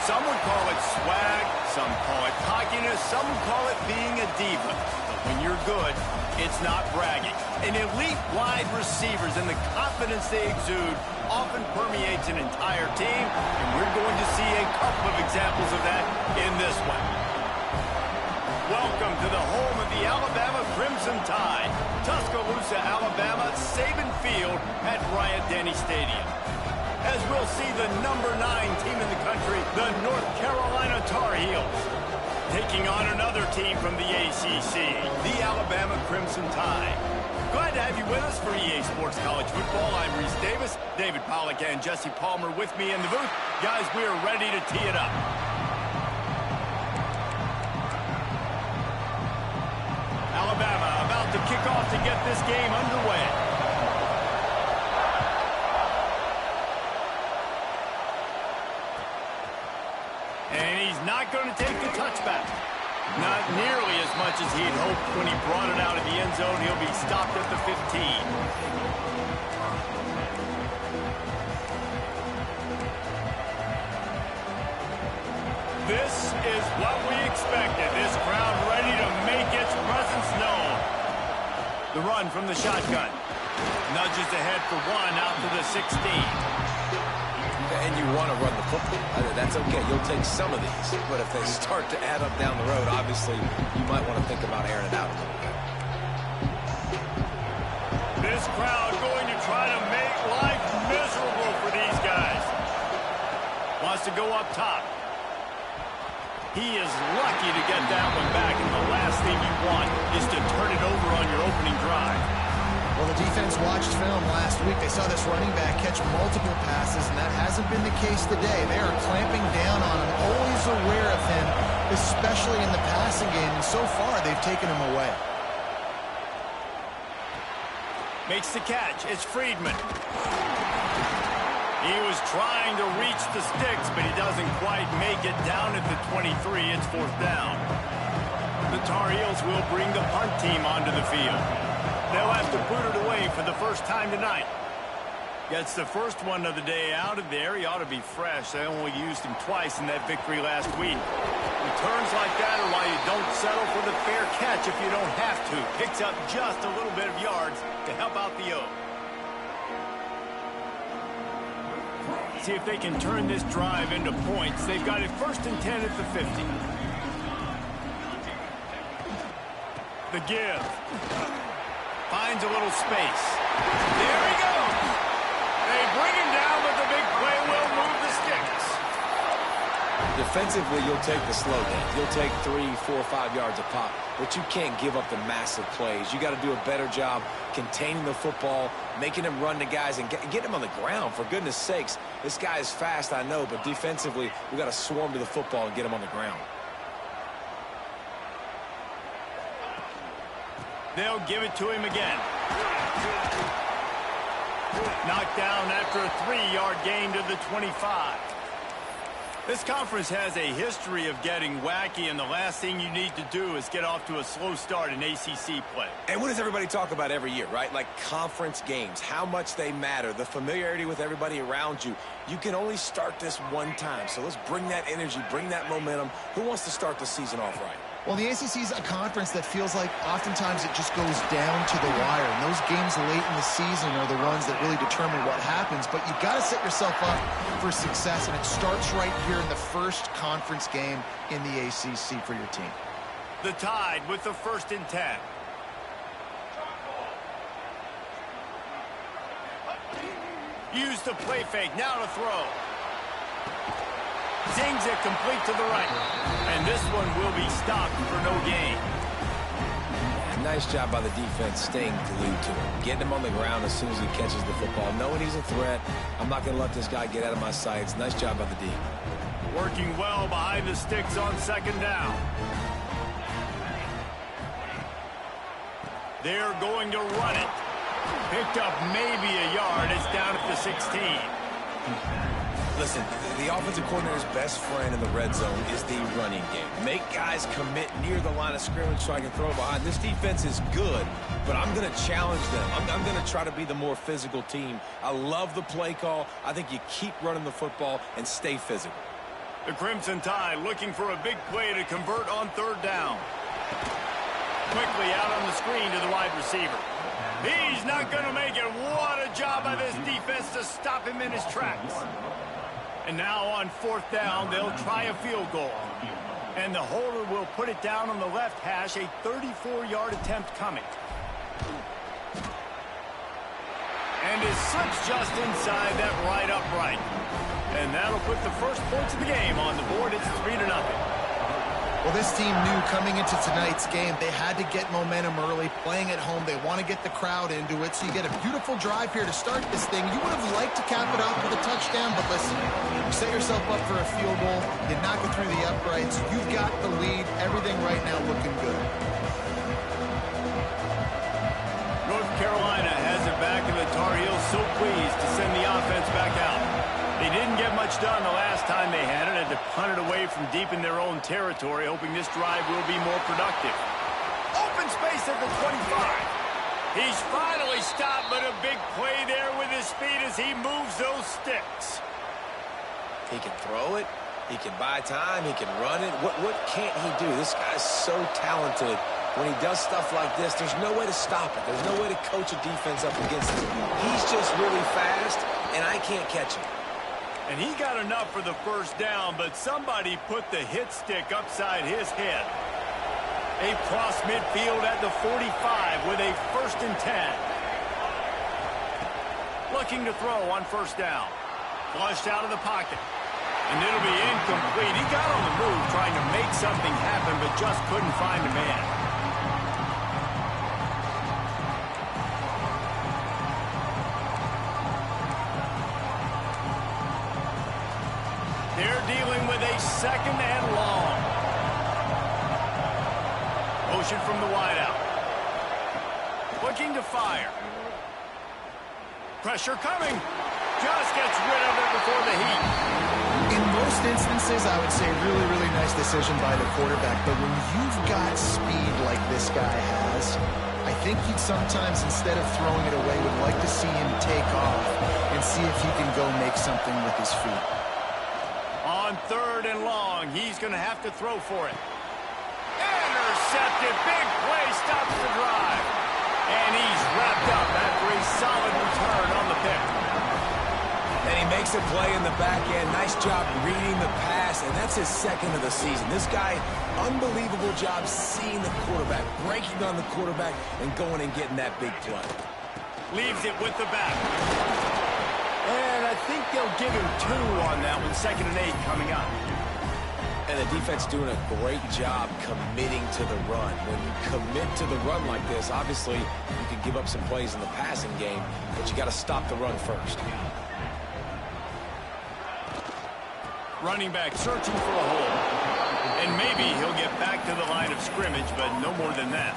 Some would call it swag, some call it cockiness, some would call it being a diva. But when you're good, it's not bragging. An elite wide receivers and the confidence they exude often permeates an entire team, and we're going to see a couple of examples of that in this one. Welcome to the home of the Alabama Crimson Tide, Tuscaloosa, Alabama, Saban Field at Bryant-Denny Stadium. As we'll see the number 9 team in the country, the North Carolina Tar Heels, taking on another team from the ACC, the Alabama Crimson Tide. Glad to have you with us for EA Sports College Football. I'm Reese Davis, David Pollack and Jesse Palmer with me in the booth. Guys, we are ready to tee it up. Alabama about to kick off to get this game underway. And he's not going to take the touchback. Not nearly as much as he'd hoped when he brought it out of the end zone. He'll be stopped at the 15. This is what we expected. This crowd ready to make its presence known. The run from the shotgun. Nudges ahead for one out to the 16. And you want to run the football. That's okay. You'll take some of these. But if they start to add up down the road, obviously, you might want to think about airing it out a little bit. This crowd going to try to make life miserable for these guys. Wants to go up top. He is lucky to get that one back, and the last thing you want is to turn it over on your opening drive. Well, the defense watched film last week. They saw this running back catch multiple passes, and that hasn't been the case today. They are clamping down on him, always aware of him, especially in the passing game. And so far, they've taken him away. Makes the catch. It's Friedman. He was trying to reach the sticks, but he doesn't quite make it down at the 23. It's fourth down. The Tar Heels will bring the punt team onto the field. They'll have to boot it away for the first time tonight. Gets the first one of the day out of there. He ought to be fresh. They only used him twice in that victory last week. Returns like that are why you don't settle for the fair catch if you don't have to. Picks up just a little bit of yards to help out the O. See if they can turn this drive into points. They've got it first and 10 at the 50. The give. Finds a little space. There he goes. They bring him down, but the big play will move the sticks. Defensively, you'll take the slow game. You'll take 3, 4, 5 yards a pop, but you can't give up the massive plays. You got to do a better job containing the football, making him run to guys, and get him on the ground. For goodness sakes, this guy is fast, I know, but defensively, we got to swarm to the football and get him on the ground. They'll give it to him again. Knocked down after a 3-yard gain to the 25. This conference has a history of getting wacky, and the last thing you need to do is get off to a slow start in ACC play. And what does everybody talk about every year, right? Like conference games, how much they matter, the familiarity with everybody around you. You can only start this one time, so let's bring that energy, bring that momentum. Who wants to start the season off right? Well, the ACC is a conference that feels like oftentimes it just goes down to the wire. And those games late in the season are the ones that really determine what happens. But you've got to set yourself up for success, and it starts right here in the first conference game in the ACC for your team. The Tide with the first and 10. Use the play fake, now to throw. Zings it complete to the right. And this one will be stopped for no gain. Nice job by the defense staying glued to him. Getting him on the ground as soon as he catches the football. Knowing he's a threat, I'm not going to let this guy get out of my sights. Nice job by the D. Working well behind the sticks on second down. They're going to run it. Picked up maybe a yard. It's down at the 16. Listen, the offensive coordinator's best friend in the red zone is the running game. Make guys commit near the line of scrimmage so I can throw it behind. This defense is good, but I'm going to challenge them. I'm going to try to be the more physical team. I love the play call. I think you keep running the football and stay physical. The Crimson Tide looking for a big play to convert on third down. Quickly out on the screen to the wide receiver. He's not going to make it. What a job by this defense to stop him in his tracks. And now on fourth down, they'll try a field goal. And the holder will put it down on the left hash, a 34-yard attempt coming. And it slips just inside that right upright. And that'll put the first points of the game on the board. It's 3-0. Well, this team knew coming into tonight's game they had to get momentum early, playing at home. They want to get the crowd into it, so you get a beautiful drive here to start this thing. You would have liked to cap it off with a touchdown, but listen, you set yourself up for a field goal, you knock it through the uprights, you've got the lead, everything right now looking good. North Carolina has it back, and the Tar Heels so pleased to send the offense back out. They didn't get much done the last time they had it. Had to punt it away from deep in their own territory, hoping this drive will be more productive. Open space at the 25. He's finally stopped, but a big play there with his speed as he moves those sticks. He can throw it. He can buy time. He can run it. What can't he do? This guy's so talented. When he does stuff like this, there's no way to stop it. There's no way to coach a defense up against him. He's just really fast, and I can't catch him. And he got enough for the first down, but somebody put the hit stick upside his head. Across midfield at the 45 with a 1st and 10. Looking to throw on first down. Flushed out of the pocket. And it'll be incomplete. He got on the move trying to make something happen, but just couldn't find a man. They're dealing with a 2nd and long. Motion from the wideout. Looking to fire. Pressure coming. Just gets rid of it before the heat. In most instances, I would say really, really nice decision by the quarterback. But when you've got speed like this guy has, I think he'd sometimes, instead of throwing it away, would like to see him take off and see if he can go make something with his feet. On 3rd and long, he's going to have to throw for it. Intercepted. Big play stops the drive. And he's wrapped up after a solid return on the pick. And he makes a play in the back end. Nice job reading the pass, and that's his 2nd of the season. This guy, unbelievable job seeing the quarterback, breaking on the quarterback, and going and getting that big play. Leaves it with the back. And I think they'll give him 2 on that one. 2nd and 8 coming up. And the defense doing a great job committing to the run. When you commit to the run like this, obviously you can give up some plays in the passing game, but you got to stop the run first. Running back searching for a hole. And maybe he'll get back to the line of scrimmage, but no more than that.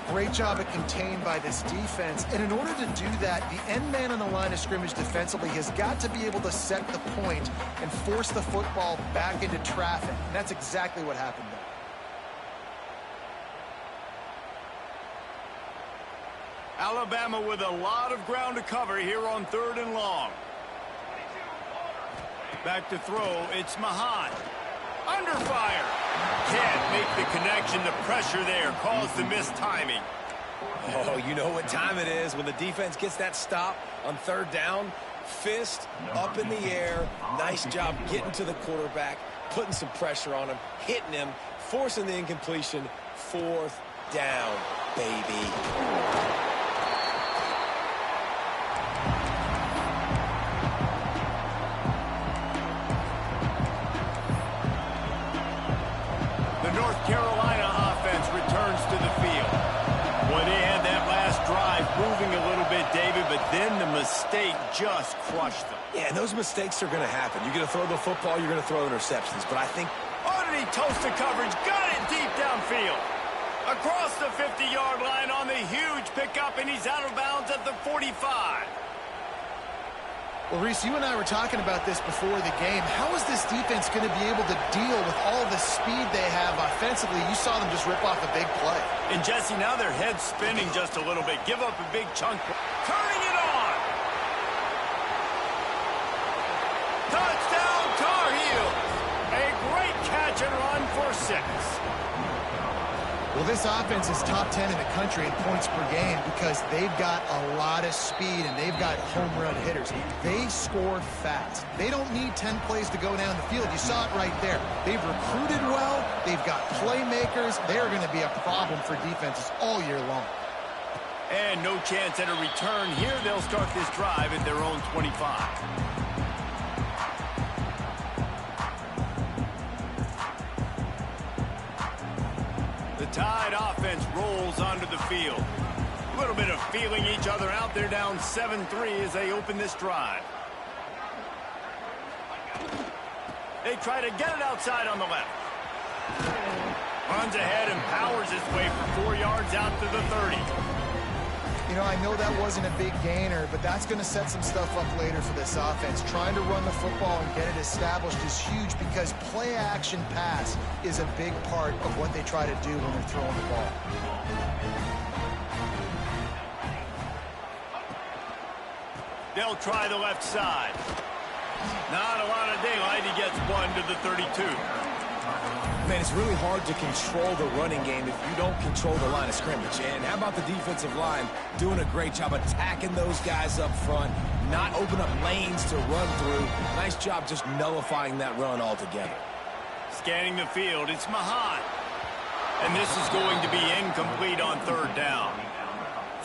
Great job at contained by this defense. And in order to do that, the end man on the line of scrimmage defensively has got to be able to set the point and force the football back into traffic. And that's exactly what happened there. Alabama with a lot of ground to cover here on 3rd and long. Back to throw, it's Mahan. Under fire. Can't make the connection. The pressure there caused the missed timing. Oh, you know what time it is when the defense gets that stop on 3rd down. Fist up in the air. Nice job getting to the quarterback, putting some pressure on him, hitting him, forcing the incompletion. 4th down, baby. North Carolina offense returns to the field. Well, they had that last drive moving a little bit, David, but then the mistake just crushed them. Yeah, and those mistakes are going to happen. You're going to throw the football, you're going to throw interceptions. But I think... Oh, did he toast the coverage? Got it deep downfield. Across the 50-yard line on the huge pickup, and he's out of bounds at the 45. Well, Reese, you and I were talking about this before the game. How is this defense going to be able to deal with all the speed they have offensively? You saw them just rip off a big play. And, Jesse, now their head's spinning just a little bit. Give up a big chunk. Turning it on. Touchdown, Tar Heels. for 6. Well, this offense is top 10 in the country in points per game because they've got a lot of speed and they've got home run hitters. They score fast. They don't need 10 plays to go down the field. You saw it right there. They've recruited well. They've got playmakers. They're going to be a problem for defenses all year long. And no chance at a return here. They'll start this drive at their own 25. Tide offense rolls onto the field. A little bit of feeling each other out. They're down 7-3 as they open this drive. They try to get it outside on the left. Runs ahead and powers his way for 4 yards out to the 30. You know, I know that wasn't a big gainer, but that's going to set some stuff up later for this offense. Trying to run the football and get it established is huge because play-action pass is a big part of what they try to do when they're throwing the ball. They'll try the left side. Not a lot of daylight. He gets one to the 32. Man, it's really hard to control the running game if you don't control the line of scrimmage. And how about the defensive line doing a great job attacking those guys up front, not open up lanes to run through. Nice job just nullifying that run altogether. Scanning the field, it's Mahan. And this is going to be incomplete on 3rd down.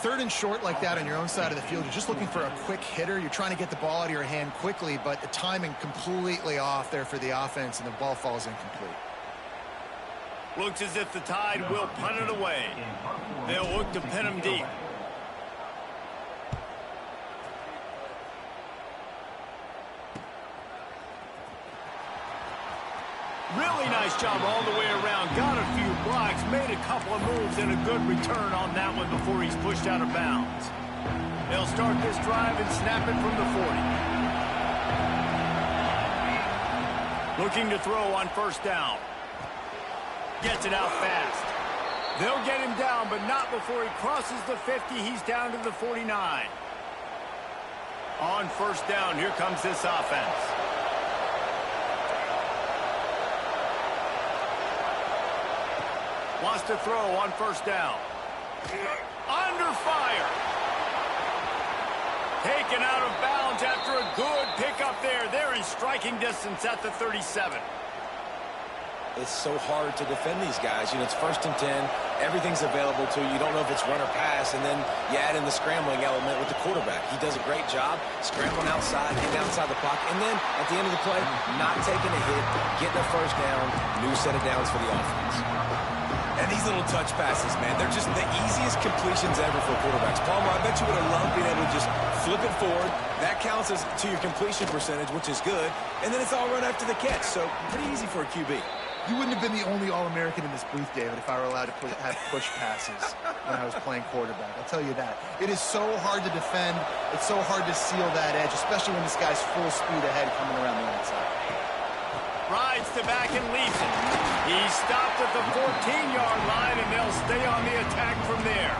3rd and short like that on your own side of the field, you're just looking for a quick hitter. You're trying to get the ball out of your hand quickly, but the timing completely off there for the offense, and the ball falls incomplete. Looks as if the Tide will punt it away. They'll look to pin him deep. Really nice job all the way around. Got a few blocks, made a couple of moves, and a good return on that one before he's pushed out of bounds. They'll start this drive and snap it from the 40. Looking to throw on 1st down. Gets it out fast. They'll get him down, but not before he crosses the 50. He's down to the 49. On 1st down, here comes this offense. Wants to throw on 1st down. Under fire. Taken out of bounds after a good pickup there. They're in striking distance at the 37. It's so hard to defend these guys. You know, it's 1st and 10. Everything's available to you. You don't know if it's run or pass, and then you add in the scrambling element with the quarterback. He does a great job scrambling outside, getting outside the pocket, and then at the end of the play, not taking a hit, getting a 1st down, new set of downs for the offense. And these little touch passes, man, they're just the easiest completions ever for quarterbacks. Palmer, I bet you would have loved being able to just flip it forward. That counts as to your completion percentage, which is good, and then it's all run after the catch, so pretty easy for a QB. You wouldn't have been the only All-American in this booth, David, if I were allowed to have push passes when I was playing quarterback. I'll tell you that. It is so hard to defend. It's so hard to seal that edge, especially when this guy's full speed ahead coming around the outside. Rides to back and leaves it. He's stopped at the 14-yard line, and they'll stay on the attack from there.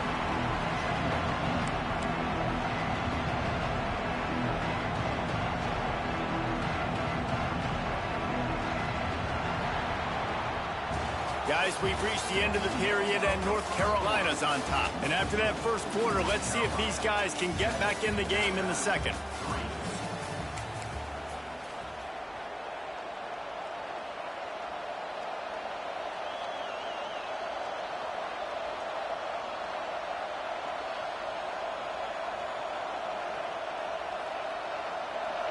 Guys, we've reached the end of the period, and North Carolina's on top. And after that 1st quarter, let's see if these guys can get back in the game in the 2nd.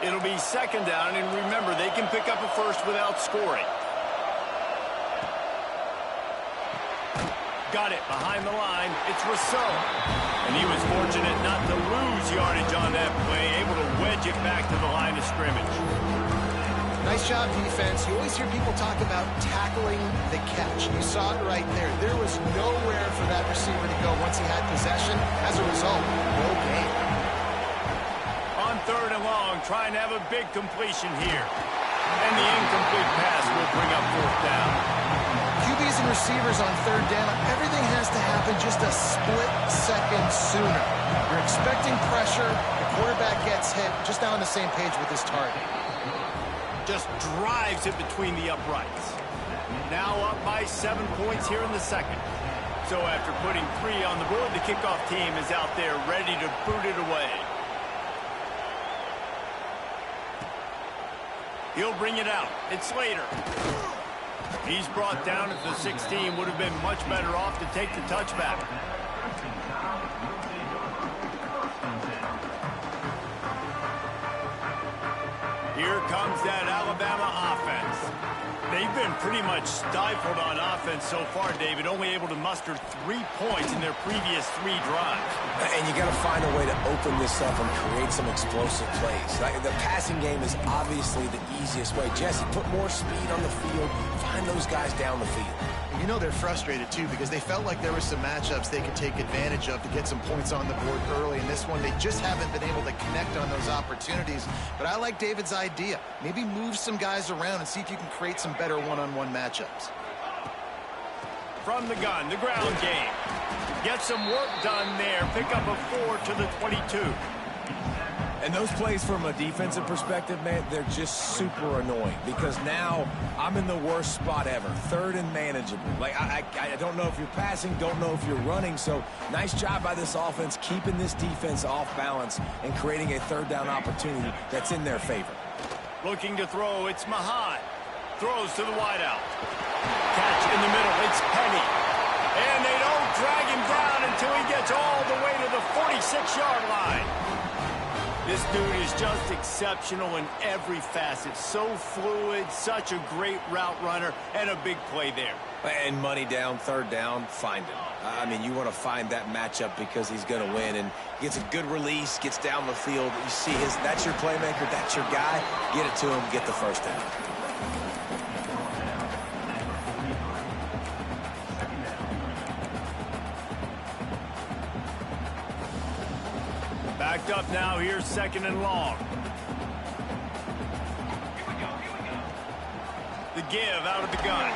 It'll be 2nd down, and remember, they can pick up a 1st without scoring. Got it behind the line. It's Rousseau. And he was fortunate not to lose yardage on that play, able to wedge it back to the line of scrimmage. Nice job, defense. You always hear people talk about tackling the catch. You saw it right there. There was nowhere for that receiver to go once he had possession. As a result, no gain. On 3rd and long, trying to have a big completion here. And the incomplete pass will bring up 4th down. QBs and receivers on 3rd down, everything has to happen just a split second sooner. You're expecting pressure, the quarterback gets hit, just not on the same page with his target. Just drives it between the uprights. Now up by 7 points here in the second. So after putting 3 on the board, the kickoff team is out there ready to boot it away. He'll bring it out. It's Slater. He's brought down at the 16. Would have been much better off to take the touchback. Here comes that Alabama offense. They've been pretty much stifled on offense so far, David, only able to muster 3 points in their previous 3 drives. And you got to find a way to open this up and create some explosive plays. The passing game is obviously the easiest way. Jesse, put more speed on the field. Find those guys down the field. You know they're frustrated, too, because they felt like there were some matchups they could take advantage of to get some points on the board early. In this one, they just haven't been able to connect on those opportunities. But I like David's idea. Maybe move some guys around and see if you can create some better one-on-one matchups. From the gun, the ground game. Get some work done there. Pick up a 4 to the 22. And those plays from a defensive perspective, man, they're just super annoying because now I'm in the worst spot ever, 3rd and manageable. Like, I don't know if you're passing, don't know if you're running, so nice job by this offense keeping this defense off balance and creating a 3rd down opportunity that's in their favor. Looking to throw, it's Mahan. Throws to the wideout. Catch in the middle, it's Penny. And they don't drag him down until he gets all the way to the 46-yard line. This dude is just exceptional in every facet. So fluid, such a great route runner, and a big play there. And money down, 3rd down, find him. I mean, you want to find that matchup because he's going to win. And he gets a good release, gets down the field. You see that's your playmaker, that's your guy. Get it to him, get the 1st down. Backed up now, here's 2nd and long. The give out of the gun.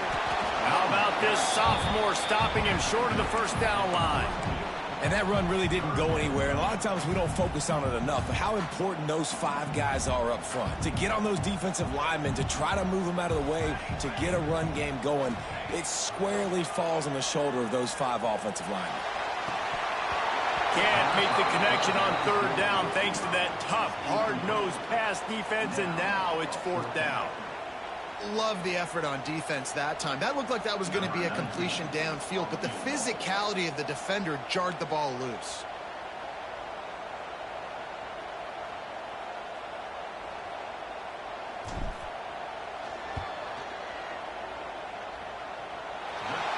How about this sophomore stopping him short of the 1st down line? And that run really didn't go anywhere. And a lot of times we don't focus on it enough. But how important those 5 guys are up front. To get on those defensive linemen, to try to move them out of the way, to get a run game going, it squarely falls on the shoulder of those 5 offensive linemen. Can't make the connection on 3rd down thanks to that tough, hard-nosed pass defense, and now it's 4th down. Love the effort on defense that time. That looked like that was going to be a completion downfield, but the physicality of the defender jarred the ball loose.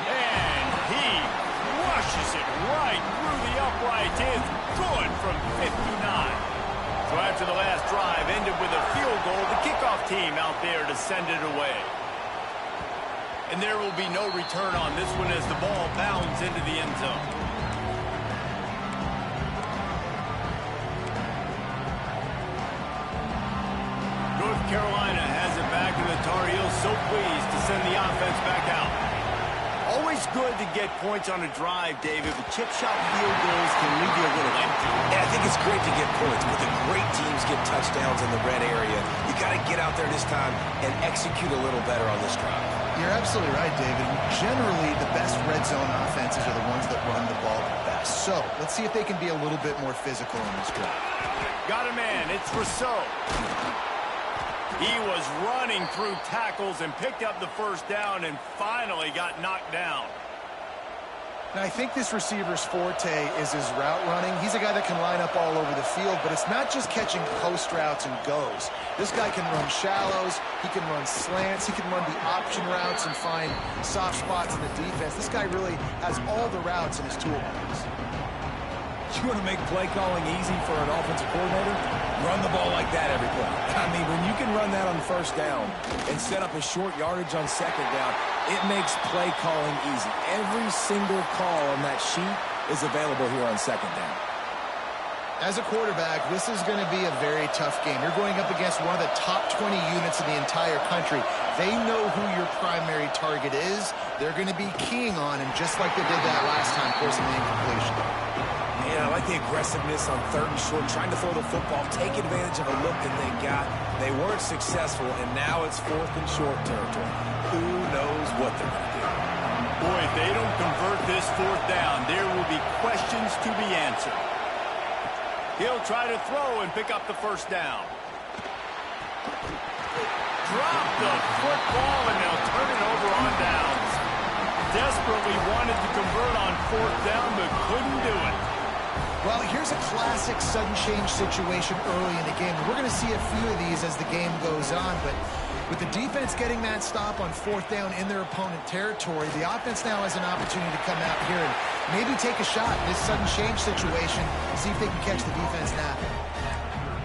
And he rushes it right through the uprights. It's good from 59. So after the last drive ended with a field goal, the kickoff team out there to send it away. And there will be no return on this one as the ball bounds into the end zone. North Carolina has it back, and the Tar Heels so pleased to send the offense back out. Always good to get points on a drive, David, but chip shot field goals can leave you a little empty. And I think it's great to get points, but the great teams get touchdowns in the red area. You got to get out there this time and execute a little better on this drive. You're absolutely right, David. Generally, the best red zone offenses are the ones that run the ball the best. So let's see if they can be a little bit more physical in this drive. Got a man. It's Rousseau. He was running through tackles and picked up the 1st down and finally got knocked down. And I think this receiver's forte is his route running. He's a guy that can line up all over the field, but it's not just catching post routes and goes. This guy can run shallows, he can run slants, he can run the option routes and find soft spots in the defense. This guy really has all the routes in his toolbox. You want to make play calling easy for an offensive coordinator? Run the ball like that every play. I mean, when you can run that on 1st down and set up a short yardage on 2nd down, it makes play calling easy. Every single call on that sheet is available here on 2nd down. As a quarterback, this is going to be a very tough game. You're going up against one of the top 20 units in the entire country. They know who your primary target is. They're going to be keying on him just like they did that last time, forcing the incompletion. Yeah, I like the aggressiveness on 3rd and short, trying to throw the football, take advantage of a look that they got. They weren't successful, and now it's 4th and short territory. Who knows what they're going to do? Boy, if they don't convert this 4th down, there will be questions to be answered. He'll try to throw and pick up the 1st down. Drop the football, and they'll turn it over on downs. Desperately wanted to convert on 4th down, but couldn't do it. Well, here's a classic sudden change situation early in the game. We're going to see a few of these as the game goes on, but with the defense getting that stop on 4th down in their opponent territory, the offense now has an opportunity to come out here and maybe take a shot in this sudden change situation, see if they can catch the defense napping.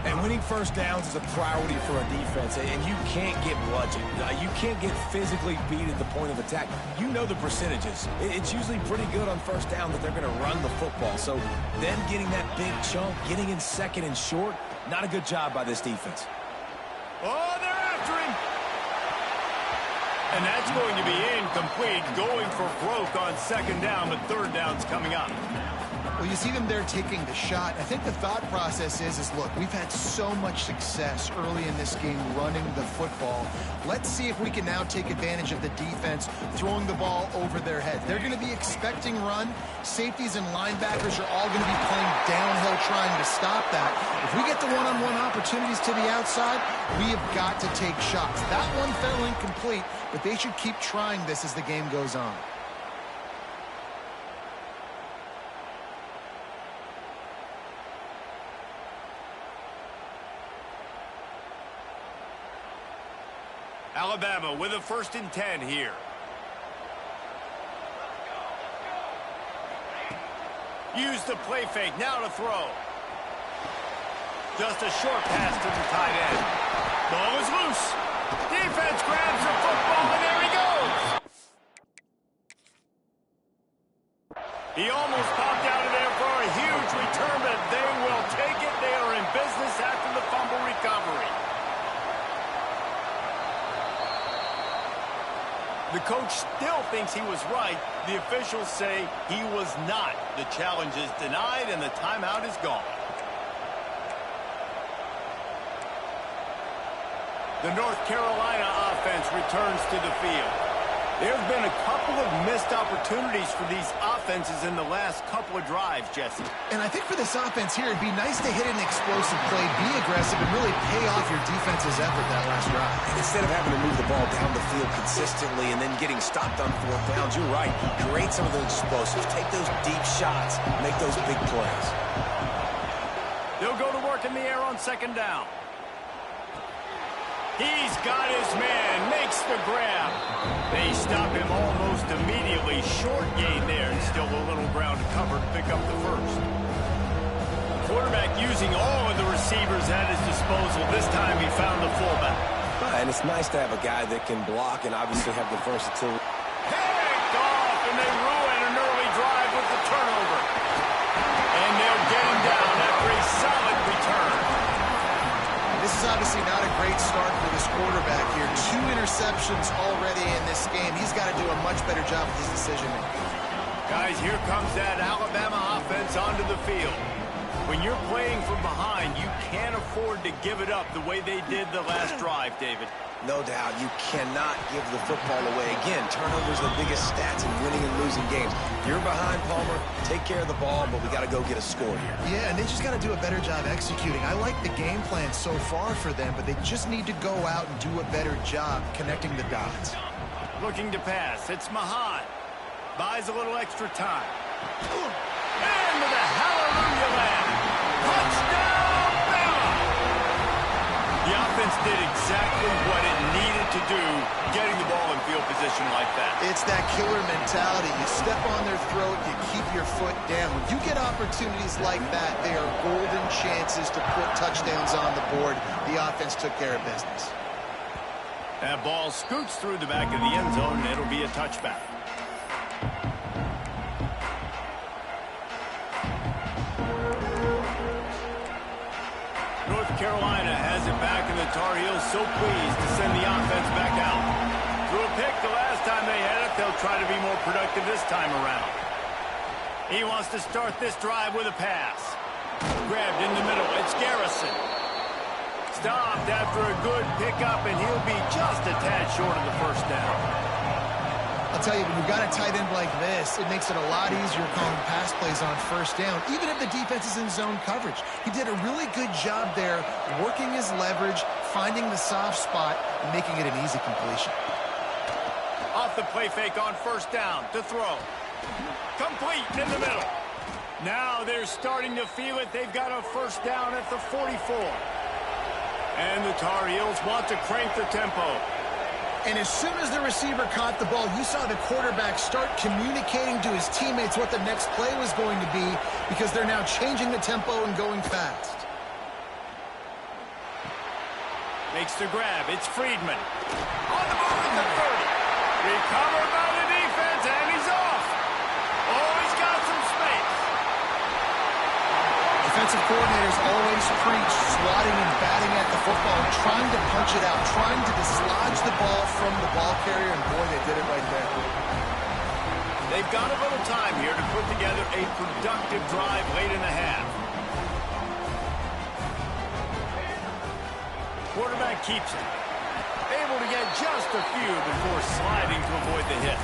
And winning 1st downs is a priority for a defense, and you can't get bludgeoned. You can't get physically beat at the point of attack. You know the percentages. It's usually pretty good on 1st down that they're going to run the football. So them getting that big chunk, getting in 2nd and short, not a good job by this defense. Oh, they're after him. And that's going to be incomplete, going for broke on 2nd down, but 3rd down's coming up. Well, you see them there taking the shot. I think the thought process is look, we've had so much success early in this game running the football. Let's see if we can now take advantage of the defense throwing the ball over their head. They're going to be expecting run. Safeties and linebackers are all going to be playing downhill trying to stop that. If we get the one-on-one opportunities to the outside, we have got to take shots. That one fell incomplete, but they should keep trying this as the game goes on. Alabama with a 1st and 10 here. Use the play fake, now to throw. Just a short pass to the tight end. Ball is loose. Defense grabs the football, and there he goes. He almost popped out of there for a huge return, but they will take it. They are in business after the fumble recovery. The coach still thinks he was right. The officials say he was not. The challenge is denied, and the timeout is gone. The North Carolina offense returns to the field. There have been a couple of missed opportunities for these offenses in the last couple of drives, Jesse. And I think for this offense here, it'd be nice to hit an explosive play, be aggressive, and really pay off your defense's effort that last drive. And instead of having to move the ball down the field consistently and then getting stopped on 4th downs, you're right. Create some of those explosives. Take those deep shots. Make those big plays. They'll go to work in the air on 2nd down. He's got his man, makes the grab. They stop him almost immediately. Short gain there, and still a little ground to cover to pick up the 1st. Quarterback using all of the receivers at his disposal. This time he found the fullback. And it's nice to have a guy that can block and obviously have the versatility. Picked off, and they ruin an early drive with the turnover. And they'll get him down after a solid return. This is obviously not a great start for this quarterback here. 2 interceptions already in this game. He's got to do a much better job with his decision-making. Guys, here comes that Alabama offense onto the field. When you're playing from behind, you can't afford to give it up the way they did the last drive, David. No doubt, you cannot give the football away. Again, turnovers are the biggest stats in winning and losing games. You're behind, Palmer. Take care of the ball, but we got to go get a score here. Yeah, and they just got to do a better job executing. I like the game plan so far for them, but they just need to go out and do a better job connecting the dots. Looking to pass. It's Mahan. Buys a little extra time. And with a hallelujah land. Touchdown, Bama! The offense did exactly what it needed to do, getting the ball in field position like that. It's that killer mentality. You step on their throat, you keep your foot down. When you get opportunities like that, they are golden chances to put touchdowns on the board. The offense took care of business. That ball scoots through the back of the end zone, and it'll be a touchback. Tar Heels so pleased to send the offense back out. Threw a pick the last time they had it. They'll try to be more productive this time around. He wants to start this drive with a pass. Grabbed in the middle. It's Garrison. Stopped after a good pickup, and he'll be just a tad short of the first down. I'll tell you, when you've got a tight end like this, it makes it a lot easier calling pass plays on first down, even if the defense is in zone coverage. He did a really good job there, working his leverage, finding the soft spot, and making it an easy completion. Off the play fake on first down to throw. Complete in the middle. Now they're starting to feel it. They've got a first down at the 44. And the Tar Heels want to crank the tempo. And as soon as the receiver caught the ball, you saw the quarterback start communicating to his teammates what the next play was going to be, because they're now changing the tempo and going fast. Makes the grab. It's Friedman. On the move at the 30. Recovered by the defense, and he's off. Oh, he's got some space. Defensive coordinators always preach swatting and batting at the football, trying to punch it out, trying to dislodge the ball from the ball carrier, and boy, they did it right there. They've got a little time here to put together a productive drive late in the half. Quarterback keeps it. Able to get just a few before sliding to avoid the hit.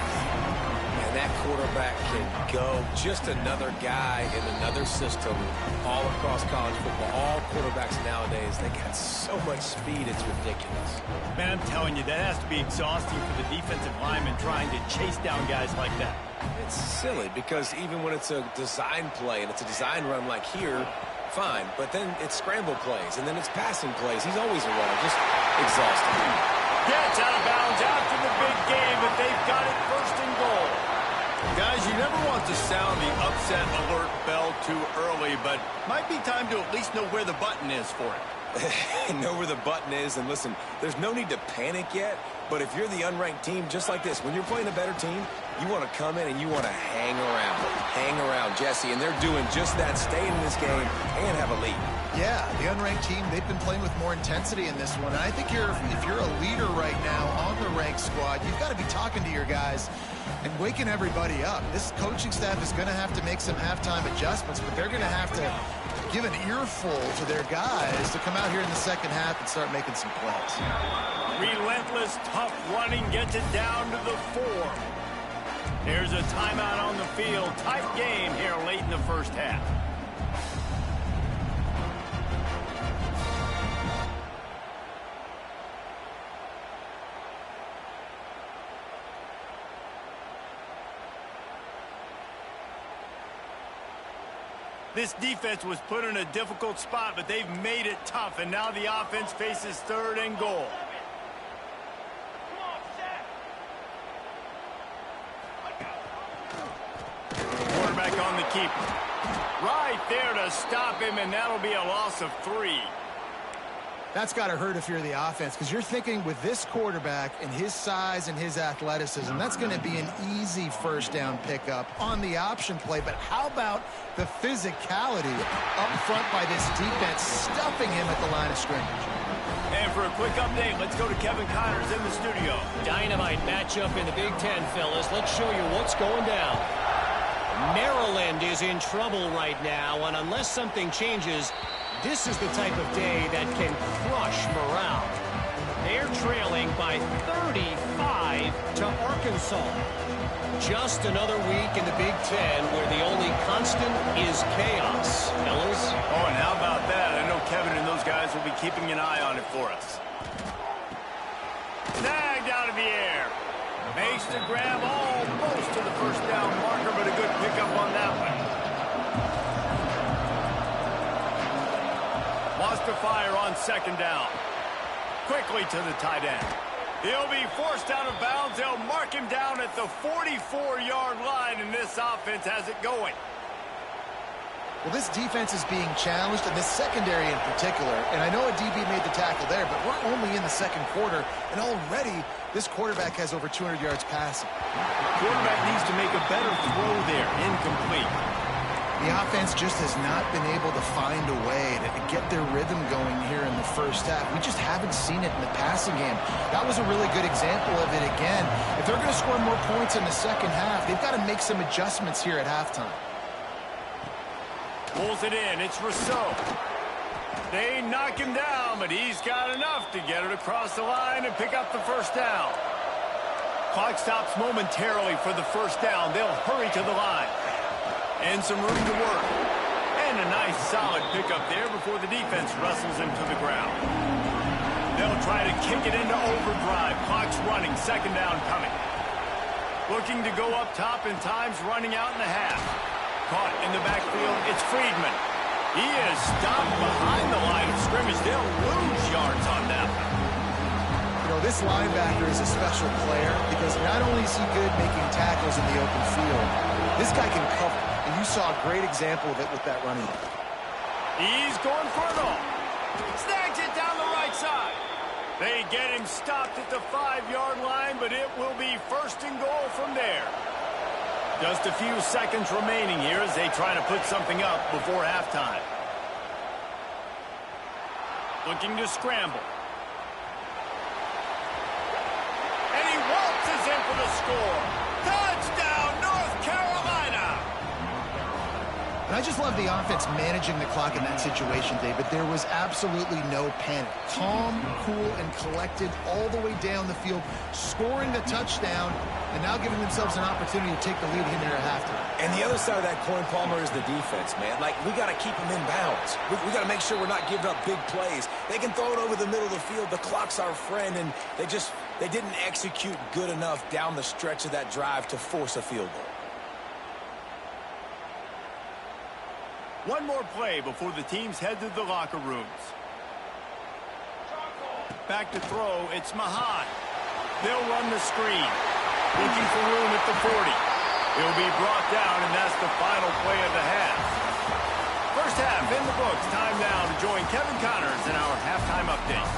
And that quarterback can go. Just another guy in another system all across college football. All quarterbacks nowadays, they got so much speed, it's ridiculous. Man, I'm telling you, that has to be exhausting for the defensive lineman trying to chase down guys like that. It's silly because even when it's a design play and it's a design run like here, fine. But then it's scramble plays and then it's passing plays. He's always a runner. Just exhausting. Gets out of bounds after the big game, but they've got it first and goal. Guys, you never want to sound the upset alert bell too early, but might be time to at least know where the button is for it. Know where the button is, and listen, there's no need to panic yet, but if you're the unranked team, just like this, when you're playing a better team, you want to come in and you want to hang around, Jesse, and they're doing just that, staying in this game and have a lead. Yeah, the unranked team, they've been playing with more intensity in this one, and I think if you're a leader right now on the ranked squad, you've got to be talking to your guys and waking everybody up. This coaching staff is going to have to make some halftime adjustments, but they're going to have to give an earful to their guys to come out here in the second half and start making some plays. Relentless, tough running gets it down to the 4. There's a timeout on the field. Tight game here late in the first half. This defense was put in a difficult spot, but they've made it tough, and now the offense faces third and goal. Quarterback on the keeper. Right there to stop him, and that'll be a loss of 3. That's got to hurt if you're the offense, because you're thinking with this quarterback and his size and his athleticism, that's going to be an easy first down pickup on the option play. But how about the physicality up front by this defense, stuffing him at the line of scrimmage? And for a quick update, let's go to Kevin Connors in the studio. Dynamite matchup in the Big Ten, fellas. Let's show you what's going down. Maryland is in trouble right now, and unless something changes, this is the type of day that can crush morale. They're trailing by 35 to Arkansas. Just another week in the Big Ten where the only constant is chaos, fellas. Oh, and how about that? I know Kevin and those guys will be keeping an eye on it for us. Snagged out of the air. Makes the grab almost to the first down marker, but a good pickup on that one. Wants to fire on second down. Quickly to the tight end. He'll be forced out of bounds. They'll mark him down at the 44-yard line, and this offense has it going. Well, this defense is being challenged, and this secondary in particular. And I know a DB made the tackle there, but we're only in the second quarter, and already this quarterback has over 200 yards passing. Quarterback needs to make a better throw there. Incomplete. The offense just has not been able to find a way to get their rhythm going here in the first half. We just haven't seen it in the passing game. That was a really good example of it again. If they're going to score more points in the second half, they've got to make some adjustments here at halftime. Pulls it in. It's Rousseau. They knock him down, but he's got enough to get it across the line and pick up the first down. Clock stops momentarily for the first down. They'll hurry to the line. And some room to work. And a nice solid pickup there before the defense wrestles him to the ground. They'll try to kick it into overdrive. Clock's running. Second down coming. Looking to go up top, and time's running out in the half. Caught in the backfield. It's Friedman. He is stopped behind the line of scrimmage. They'll lose yards on that one. You know, this linebacker is a special player because not only is he good making tackles in the open field, this guy can cover. And you saw a great example of it with that running back. He's going for it all. Snags it down the right side. They get him stopped at the 5-yard line, but it will be first and goal from there. Just a few seconds remaining here as they try to put something up before halftime. Looking to scramble. And he waltzes in for the score. Touchdown, North Carolina! And I just love the offense managing the clock in that situation, David. There was absolutely no panic. Calm, cool, and collected all the way down the field, scoring the touchdown, and now giving themselves an opportunity to take the lead in there at halftime. And the other side of that coin, Palmer, is the defense, man. Like, we got to keep them in bounds. We got to make sure we're not giving up big plays. They can throw it over the middle of the field. The clock's our friend, and they didn't execute good enough down the stretch of that drive to force a field goal. One more play before the teams head to the locker rooms. Back to throw, it's Mahan. They'll run the screen. Looking for room at the 40. He'll be brought down, and that's the final play of the half. First half in the books. Time now to join Kevin Connors in our halftime update.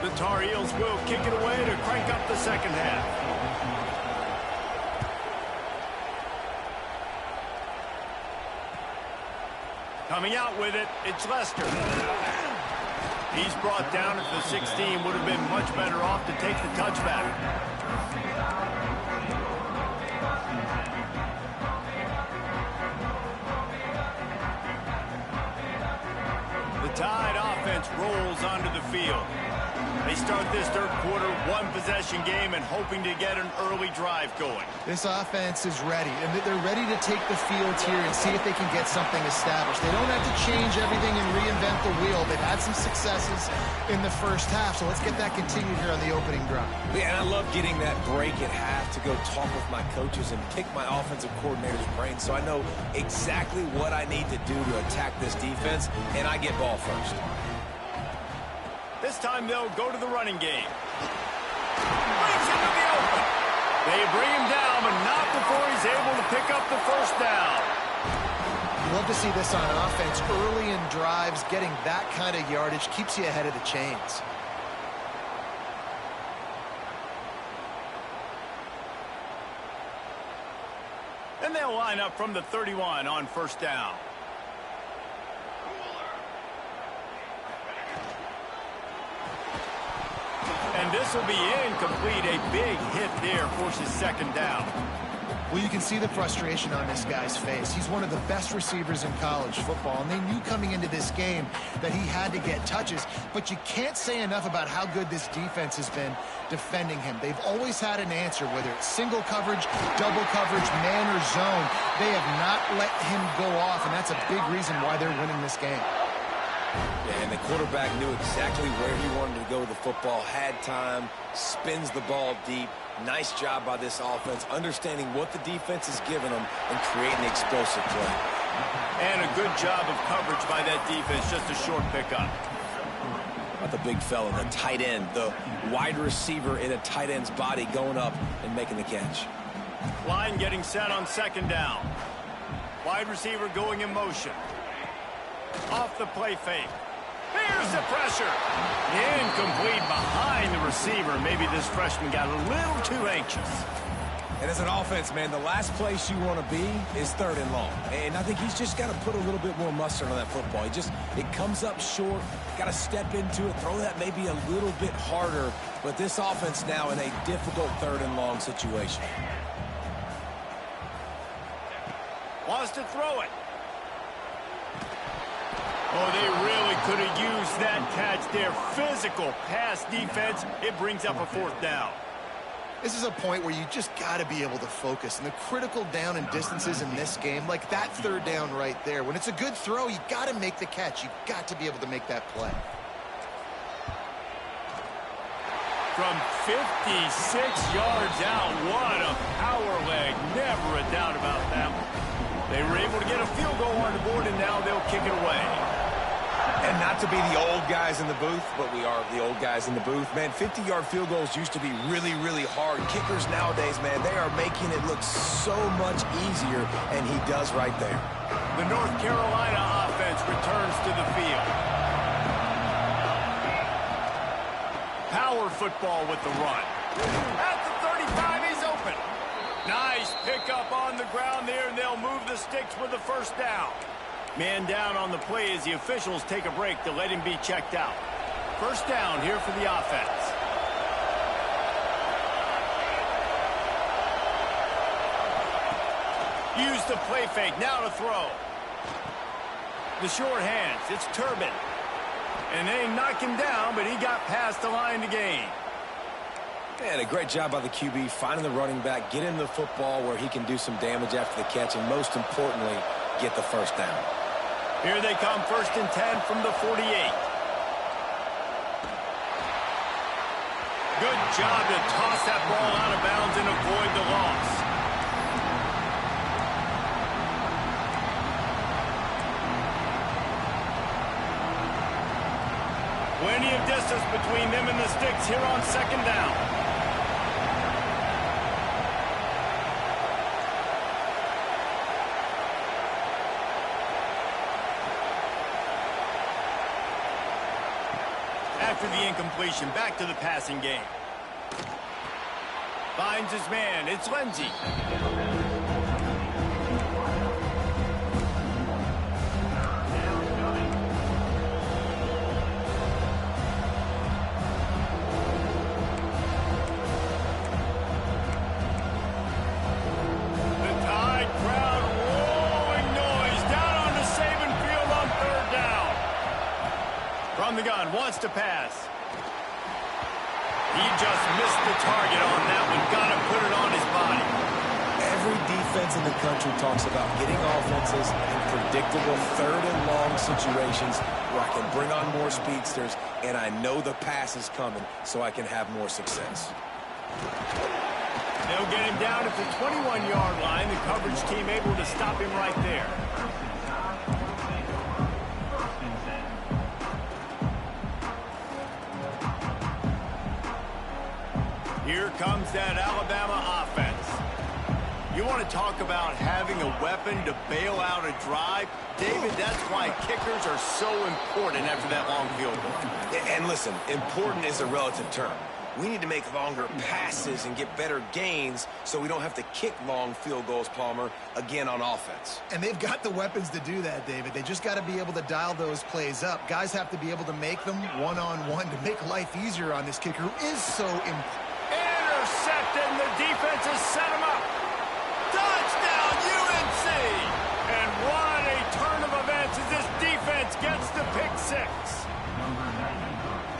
The Tar Heels will kick it away to crank up the second half. Coming out with it, it's Lester. He's brought down at the 16. Would have been much better off to take the touchback. The Tide offense rolls onto the field. They start this third quarter, one-possession game, and hoping to get an early drive going. This offense is ready, and they're ready to take the field here and see if they can get something established. They don't have to change everything and reinvent the wheel. They've had some successes in the first half, so let's get that continued here on the opening drive. Yeah, and I love getting that break at half to go talk with my coaches and pick my offensive coordinator's brain so I know exactly what I need to do to attack this defense, and I get ball first. This time they'll go to the running game. Brings him to the open. They bring him down, but not before he's able to pick up the first down. You love to see this on offense. Early in drives, getting that kind of yardage keeps you ahead of the chains. And they'll line up from the 31 on first down. And this will be incomplete. A big hit there forces second down. Well, you can see the frustration on this guy's face. He's one of the best receivers in college football, and they knew coming into this game that he had to get touches, but you can't say enough about how good this defense has been defending him. They've always had an answer, whether it's single coverage, double coverage, man or zone. They have not let him go off, and that's a big reason why they're winning this game. Yeah, and the quarterback knew exactly where he wanted to go with the football, had time, spins the ball deep. Nice job by this offense, understanding what the defense is giving them and creating explosive play. And a good job of coverage by that defense, just a short pickup. About the big fella, the tight end, the wide receiver in a tight end's body going up and making the catch. Line getting set on second down. Wide receiver going in motion. Off the play fake. Here's the pressure. Incomplete behind the receiver. Maybe this freshman got a little too anxious. And as an offense, man, the last place you want to be is 3rd and long. And I think he's just got to put a little bit more mustard on that football. It comes up short, got to step into it, throw that maybe a little bit harder. But this offense now in a difficult 3rd and long situation. Wants to throw it. Oh, they really could have used that catch there. Physical pass defense. It brings up a 4th down. This is a point where you just got to be able to focus. And the critical down and distances in this game, like that 3rd down right there, when it's a good throw, you got to make the catch. You got to be able to make that play. From 56 yards out, what a power leg. Never a doubt about that one. They were able to get a field goal on the board, and now they'll kick it away. And not to be the old guys in the booth, but we are the old guys in the booth. Man, 50-yard field goals used to be really, really hard. Kickers nowadays, man, they are making it look so much easier, and he does right there. The North Carolina offense returns to the field. Power football with the run. At the 35, he's open. Nice pickup on the ground there, and they'll move the sticks with the 1st down. Man down on the play as the officials take a break to let him be checked out. 1st down here for the offense. Use the play fake, now to throw. The short hands, it's Turbin. And they knock him down, but he got past the line to gain. Man, a great job by the QB, finding the running back, getting the football where he can do some damage after the catch, and most importantly, get the 1st down. Here they come, 1st and 10 from the 48. Good job to toss that ball out of bounds and avoid the loss. Plenty of distance between them and the sticks here on 2nd down. After the incompletion, back to the passing game. Finds his man. It's Lindsey. The Tide crowd rolling noise down on the Saban field on 3rd down. From the gun, wants to pass. He just missed the target on that one. Got to put it on his body. Every defense in the country talks about getting offenses in predictable 3rd and long situations where I can bring on more speedsters and I know the pass is coming so I can have more success. They'll get him down at the 21-yard line. The coverage team able to stop him right there. Here comes that Alabama offense. You want to talk about having a weapon to bail out a drive? David, that's why kickers are so important after that long field goal. And listen, important is a relative term. We need to make longer passes and get better gains so we don't have to kick long field goals, Palmer, again on offense. And they've got the weapons to do that, David. They just got to be able to dial those plays up. Guys have to be able to make them one-on-one to make life easier on this kicker who is so important. Intercepted, and the defense has set him up. Touchdown, UNC! And what a turn of events as this defense gets the pick 6.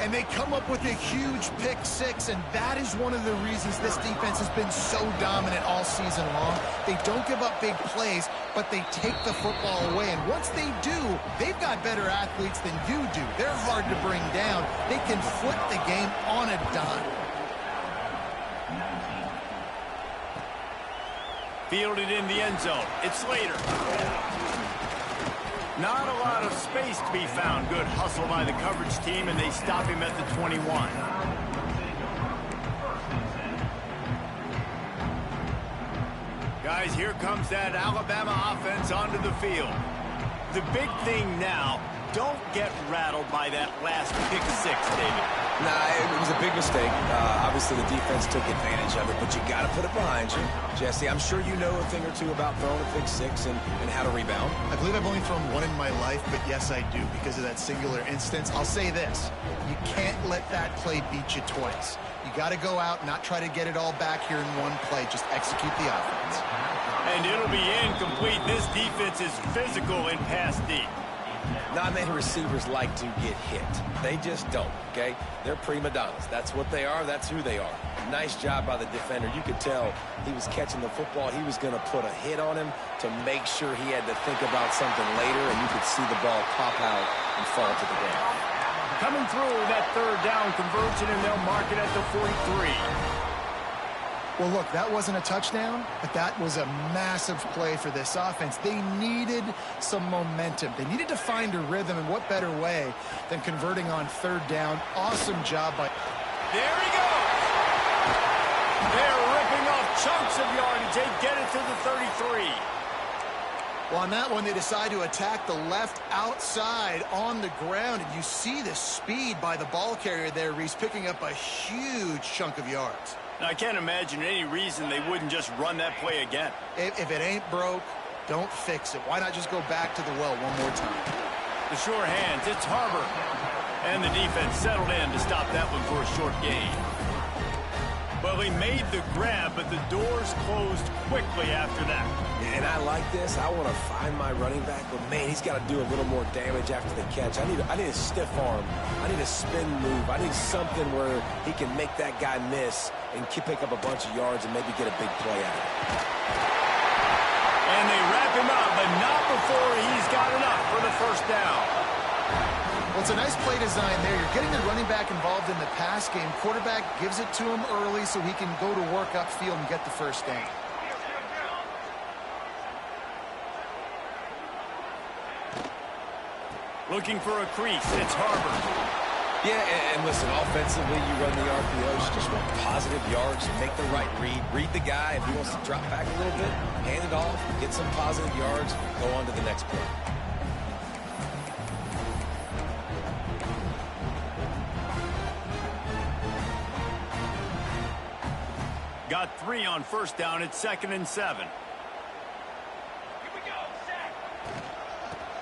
And they come up with a huge pick 6, and that is one of the reasons this defense has been so dominant all season long. They don't give up big plays, but they take the football away. And once they do, they've got better athletes than you do. They're hard to bring down. They can flip the game on a dime. Fielded in the end zone. It's Slater. Not a lot of space to be found. Good hustle by the coverage team, and they stop him at the 21. Guys, here comes that Alabama offense onto the field. The big thing now, don't get rattled by that last pick six, David. Nah, it was a big mistake. Obviously, the defense took advantage of it, but you got to put it behind you. Jesse, I'm sure you know a thing or two about throwing a pick six and how to rebound. I believe I've only thrown one in my life, but yes, I do because of that singular instance. I'll say this. You can't let that play beat you twice. You got to go out, not try to get it all back here in one play. Just execute the offense. And it'll be incomplete. This defense is physical in pass deep. Not many receivers like to get hit. They just don't, okay? They're prima donnas. That's what they are. That's who they are. Nice job by the defender. You could tell he was catching the football. He was going to put a hit on him to make sure he had to think about something later, and you could see the ball pop out and fall to the ground. Coming through that third down conversion, and they'll mark it at the 43. Well, look, that wasn't a touchdown, but that was a massive play for this offense. They needed some momentum. They needed to find a rhythm, and what better way than converting on third down. Awesome job by... There he goes! They're ripping off chunks of yardage. They get it to the 33. Well, on that one, they decide to attack the left outside on the ground, and you see the speed by the ball carrier there, Reese, picking up a huge chunk of yards. Now, I can't imagine any reason they wouldn't just run that play again. If it ain't broke, don't fix it. Why not just go back to the well one more time? The sure hands, it's Harbor. And the defense settled in to stop that one for a short gain. Well, he made the grab, but the doors closed quickly after that. And I like this. I want to find my running back, but man, he's got to do a little more damage after the catch. I need a stiff arm. I need a spin move. I need something where he can make that guy miss and pick up a bunch of yards and maybe get a big play out of it. And they wrap him up, but not before he's got enough for the first down. Well, it's a nice play design there. You're getting the running back involved in the pass game. Quarterback gives it to him early so he can go to work upfield and get the first down. Looking for a crease. It's Harbor. Yeah, and listen, offensively, you run the RPOs, you just want positive yards, make the right read. Read the guy. If he wants to drop back a little bit, hand it off, get some positive yards, go on to the next play. Got 3 on first down. It's 2nd and 7.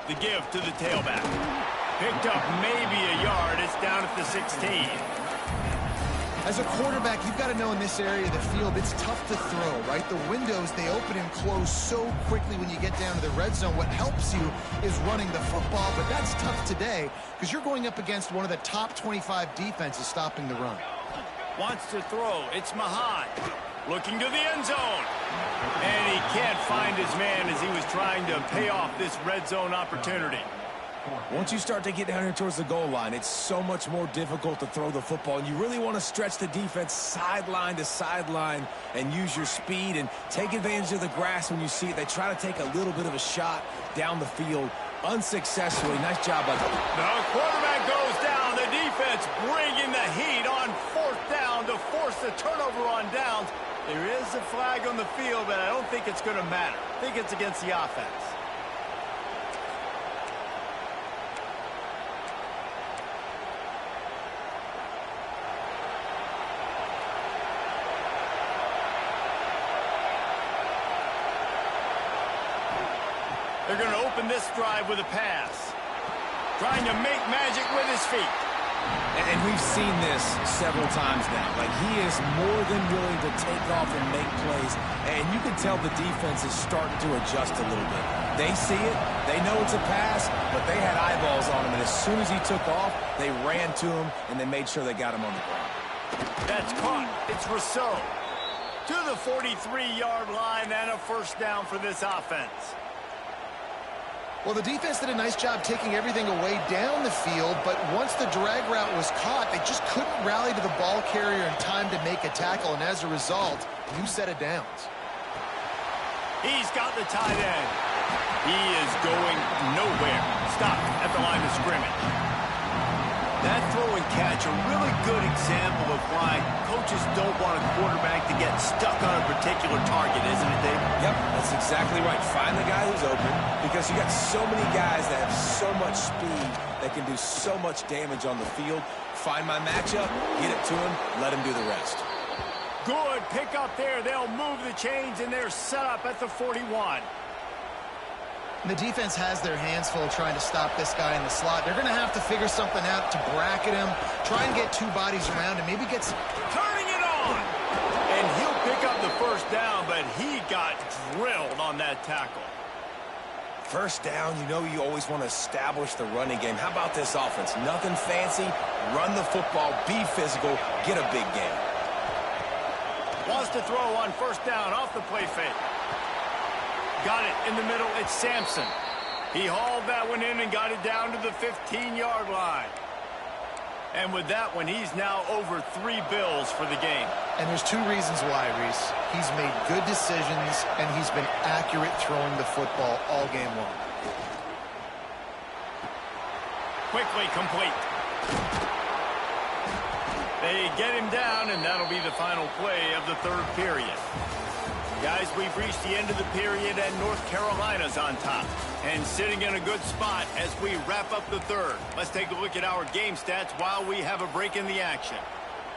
The give to the tailback. Picked up maybe a yard. It's down at the 16. As a quarterback, you've got to know in this area of the field, it's tough to throw, right? The windows, they open and close so quickly when you get down to the red zone. What helps you is running the football, but that's tough today because you're going up against one of the top 25 defenses stopping the run. Wants to throw. It's Mahan. Looking to the end zone. And he can't find his man as he was trying to pay off this red zone opportunity. Once you start to get down here towards the goal line, it's so much more difficult to throw the football. And you really want to stretch the defense sideline to sideline and use your speed and take advantage of the grass when you see it. They try to take a little bit of a shot down the field unsuccessfully. Nice job by them. The quarterback goes down. The defense bringing the heat on 4th down to force the turnover on downs. There is a flag on the field, but I don't think it's going to matter. I think it's against the offense. They're going to open this drive with a pass. Trying to make magic with his feet. And we've seen this several times now. Like, he is more than willing to take off and make plays. And you can tell the defense is starting to adjust a little bit. They see it. They know it's a pass, but they had eyeballs on him. And as soon as he took off, they ran to him, and they made sure they got him on the ground. That's caught. It's Rousseau. To the 43-yard line and a first down for this offense. Well, the defense did a nice job taking everything away down the field, but once the drag route was caught, they just couldn't rally to the ball carrier in time to make a tackle, and as a result, new set of downs. He's got the tight end. He is going nowhere. Stop at the line of scrimmage. That throw and catch, a really good example of why coaches don't want a quarterback to get stuck on a particular target, isn't it, Dave? Yep, that's exactly right. Find the guy who's open because you got so many guys that have so much speed that can do so much damage on the field. Find my matchup, get it to him, let him do the rest. Good pick up there. They'll move the chains, and they're set up at the 41. The defense has their hands full trying to stop this guy in the slot. They're going to have to figure something out to bracket him, try and get two bodies around, and maybe get some... Turning it on! And he'll pick up the first down, but he got drilled on that tackle. First down, you know you always want to establish the running game. How about this offense? Nothing fancy. Run the football, be physical, get a big gain. Wants to throw on first down off the play fake. Got it in the middle. It's Sampson. He hauled that one in and got it down to the 15-yard line. And with that one, he's now over 3 bills for the game. And there's 2 reasons why, Reese. He's made good decisions, and he's been accurate throwing the football all game long. Quickly complete. They get him down, and that'll be the final play of the third period. Guys, we've reached the end of the period, and North Carolina's on top. And sitting in a good spot as we wrap up the third. Let's take a look at our game stats while we have a break in the action.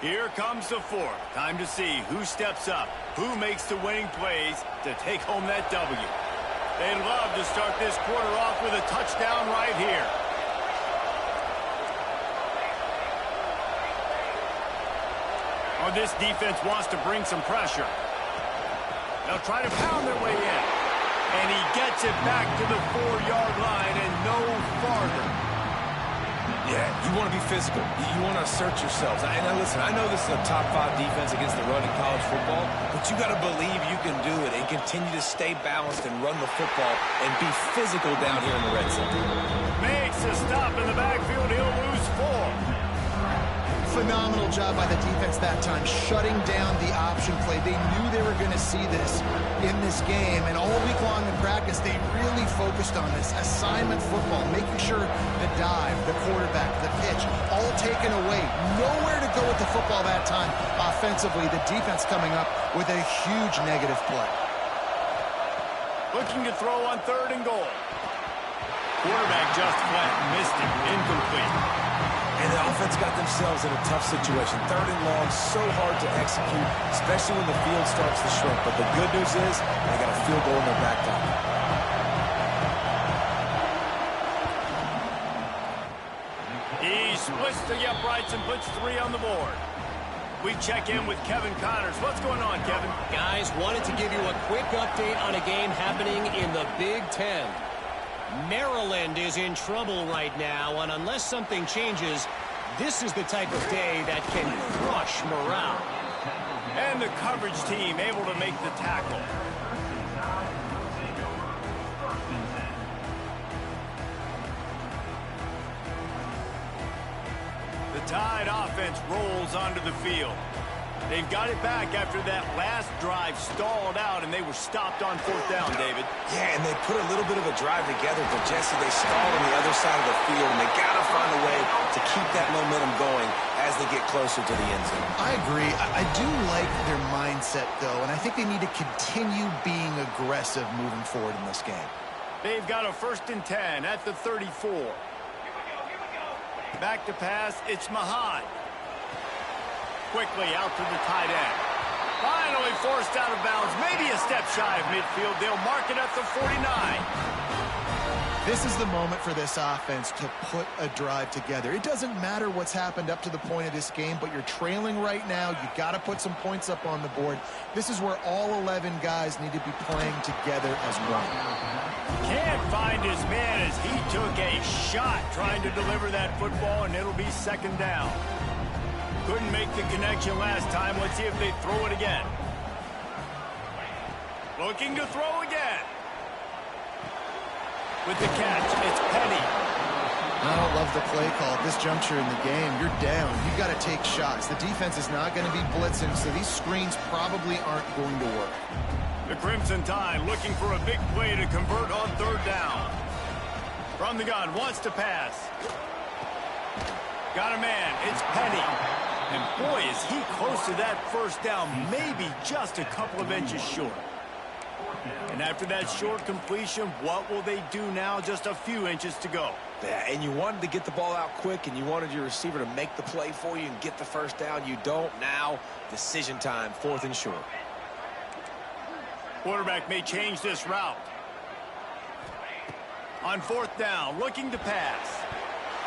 Here comes the fourth. Time to see who steps up, who makes the winning plays to take home that W. They'd love to start this quarter off with a touchdown right here. Oh, this defense wants to bring some pressure. They'll try to pound their way in. And he gets it back to the 4-yard line and no farther. Yeah, you want to be physical. You want to assert yourselves. And listen, I know this is a top 5 defense against the run in college football, but you got to believe you can do it and continue to stay balanced and run the football and be physical down here in the red zone. Makes a stop in the backfield. He'll lose 4. Phenomenal job by the defense that time, shutting down the option play. They knew they were going to see this in this game, and all week long in practice, they really focused on this assignment football, making sure the dive, the quarterback, the pitch, all taken away. Nowhere to go with the football that time. Offensively, the defense coming up with a huge negative play. Looking to throw on 3rd and goal. Quarterback just flat, missed it, incomplete. And the offense got themselves in a tough situation. 3rd and long, so hard to execute, especially when the field starts to shrink. But the good news is they got a field goal in their back pocket. He splits the uprights and puts 3 on the board. We check in with Kevin Connors. What's going on, Kevin? Guys, wanted to give you a quick update on a game happening in the Big Ten. Maryland is in trouble right now, and unless something changes, this is the type of day that can crush morale. And the coverage team able to make the tackle. The Tide offense rolls onto the field. They've got it back after that last drive stalled out, and they were stopped on 4th down, David. Yeah, and they put a little bit of a drive together, but Jesse, they stalled on the other side of the field, and they got to find a way to keep that momentum going as they get closer to the end zone. I agree. I do like their mindset, though, and I think they need to continue being aggressive moving forward in this game. They've got a 1st and 10 at the 34. Back to pass, it's Mahan. Quickly out to the tight end. Finally forced out of bounds. Maybe a step shy of midfield. They'll mark it at the 49. This is the moment for this offense to put a drive together. It doesn't matter what's happened up to the point of this game, but you're trailing right now. You got to put some points up on the board. This is where all 11 guys need to be playing together as one. Can't find his man as he took a shot trying to deliver that football, and it'll be 2nd down. Couldn't make the connection last time. Let's see if they throw it again. Looking to throw again. With the catch, it's Penny. I don't love the play call at this juncture in the game. You're down. You've got to take shots. The defense is not going to be blitzing, so these screens probably aren't going to work. The Crimson Tide looking for a big play to convert on 3rd down. From the gun, wants to pass. Got a man. It's Penny. And boy, is he close to that first down, maybe just a couple of inches short. And after that short completion, what will they do now? Just a few inches to go. Yeah, and you wanted to get the ball out quick, and you wanted your receiver to make the play for you and get the first down. You don't now. Decision time, 4th and short. Quarterback may change this route. On 4th down, looking to pass.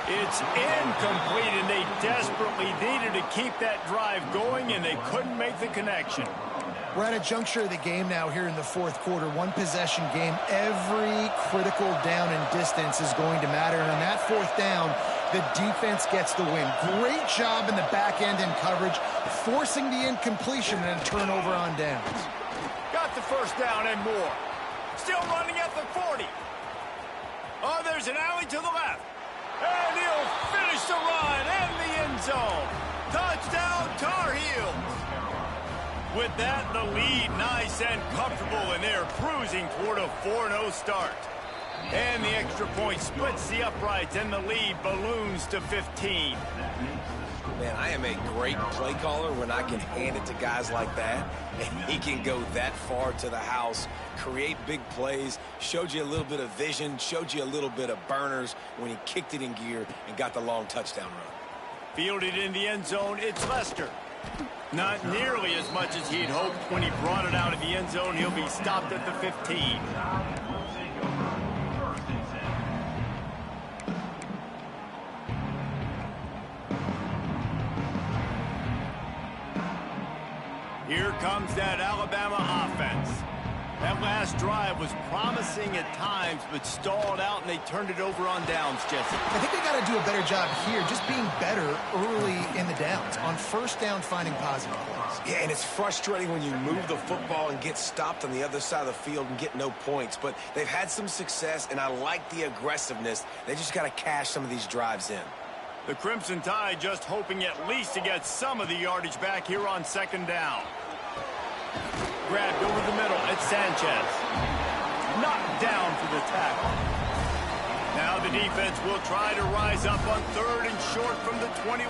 It's incomplete, and they desperately needed to keep that drive going, and they couldn't make the connection. We're at a juncture of the game now here in the 4th quarter. One possession game. Every critical down and distance is going to matter. And on that 4th down, the defense gets the win. Great job in the back end in coverage, forcing the incompletion and a turnover on downs. Got the first down and more. Still running at the 40. Oh, there's an alley to the left. And he'll finish the run in the end zone. Touchdown, Tar Heels. With that, the lead nice and comfortable, and they're cruising toward a 4-0 start. And the extra point splits the uprights, and the lead balloons to 15. Man, I am a great play caller when I can hand it to guys like that, and he can go that far to the house, create big plays, showed you a little bit of vision, showed you a little bit of burners when he kicked it in gear and got the long touchdown run. Fielded in the end zone, it's Lester. Not nearly as much as he'd hoped. When he brought it out of the end zone, he'll be stopped at the 15. Here comes that Alabama offense. That last drive was promising at times, but stalled out, and they turned it over on downs, Jesse. I think they got to do a better job here, just being better early in the downs. On 1st down, finding positive plays. Yeah, and it's frustrating when you move the football and get stopped on the other side of the field and get no points. But they've had some success, and I like the aggressiveness. They just got to cash some of these drives in. The Crimson Tide just hoping at least to get some of the yardage back here on 2nd down. Grabbed over the middle. It's Sanchez. Knocked down for the tackle. Now the defense will try to rise up on 3rd and short from the 21.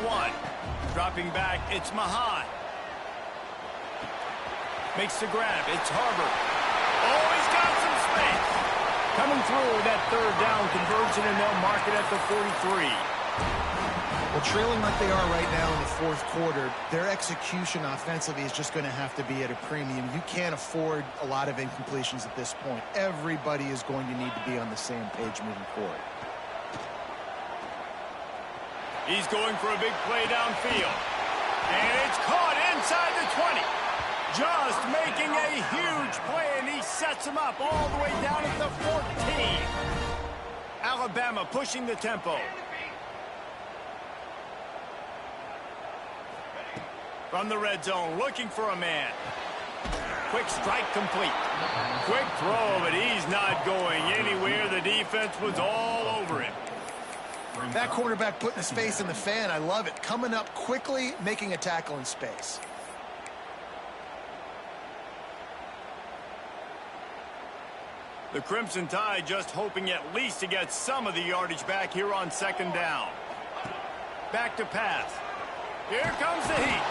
Dropping back, it's Mahan. Makes the grab. It's Harbor. Oh, he's got some space. Coming through with that 3rd down conversion, and they'll mark it at the 43. Well, trailing like they are right now in the 4th quarter, their execution offensively is just going to have to be at a premium. You can't afford a lot of incompletions at this point. Everybody is going to need to be on the same page moving forward. He's going for a big play downfield. And it's caught inside the 20. Just making a huge play, and he sets him up all the way down at the 14. Alabama pushing the tempo. From the red zone, looking for a man. Quick strike complete. Quick throw, but he's not going anywhere. The defense was all over him. That quarterback putting his face in the fan, I love it. Coming up quickly, making a tackle in space. The Crimson Tide just hoping at least to get some of the yardage back here on 2nd down. Back to pass. Here comes the heat.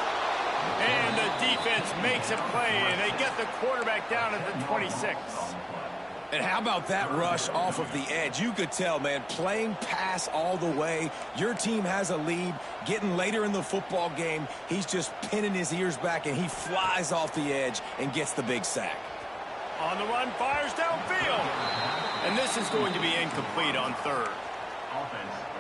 And the defense makes a play, and they get the quarterback down at the 26. And how about that rush off of the edge? You could tell, man, playing pass all the way. Your team has a lead. Getting later in the football game, he's just pinning his ears back, and he flies off the edge and gets the big sack. On the run, fires downfield. And this is going to be incomplete on 3rd.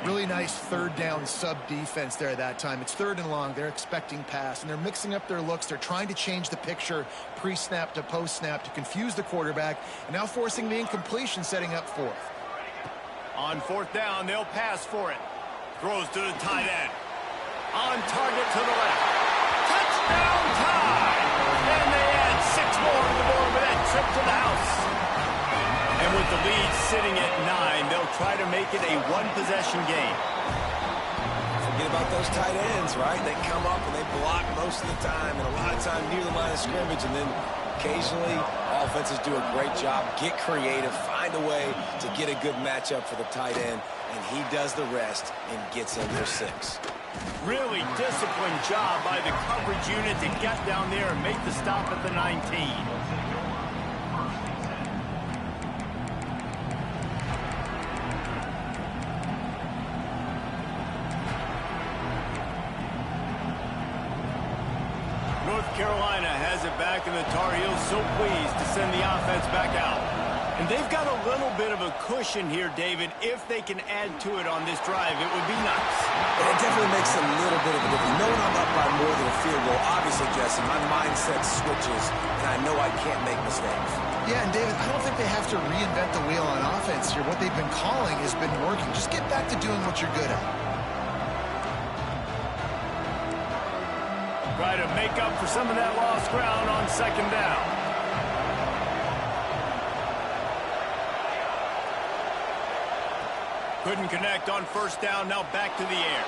Really nice 3rd down sub-defense there at that time. It's 3rd and long. They're expecting pass, and they're mixing up their looks. They're trying to change the picture pre-snap to post-snap to confuse the quarterback, and now forcing the incompletion, setting up 4th. On 4th down, they'll pass for it. Throws to the tight end. On target to the left. Touchdown Tide! And they add 6 more to the board with that trip to the house. And with the lead sitting at 9, they'll try to make it a 1-possession game. Forget about those tight ends, right? They come up and they block most of the time, and a lot of time near the line of scrimmage, and then occasionally offenses do a great job, get creative, find a way to get a good matchup for the tight end, and he does the rest and gets in for 6. Really disciplined job by the coverage unit to get down there and make the stop at the 19. North Carolina has it back, and the Tar Heels so pleased to send the offense back out. And they've got a little bit of a cushion here, David. If they can add to it on this drive, it would be nice. And it definitely makes a little bit of a difference. Knowing I'm up by more than a field goal, obviously, Jesse, my mindset switches, and I know I can't make mistakes. Yeah, and David, I don't think they have to reinvent the wheel on offense here. What they've been calling has been working. Just get back to doing what you're good at. Try to make up for some of that lost ground on second down. Couldn't connect on first down. Now back to the air.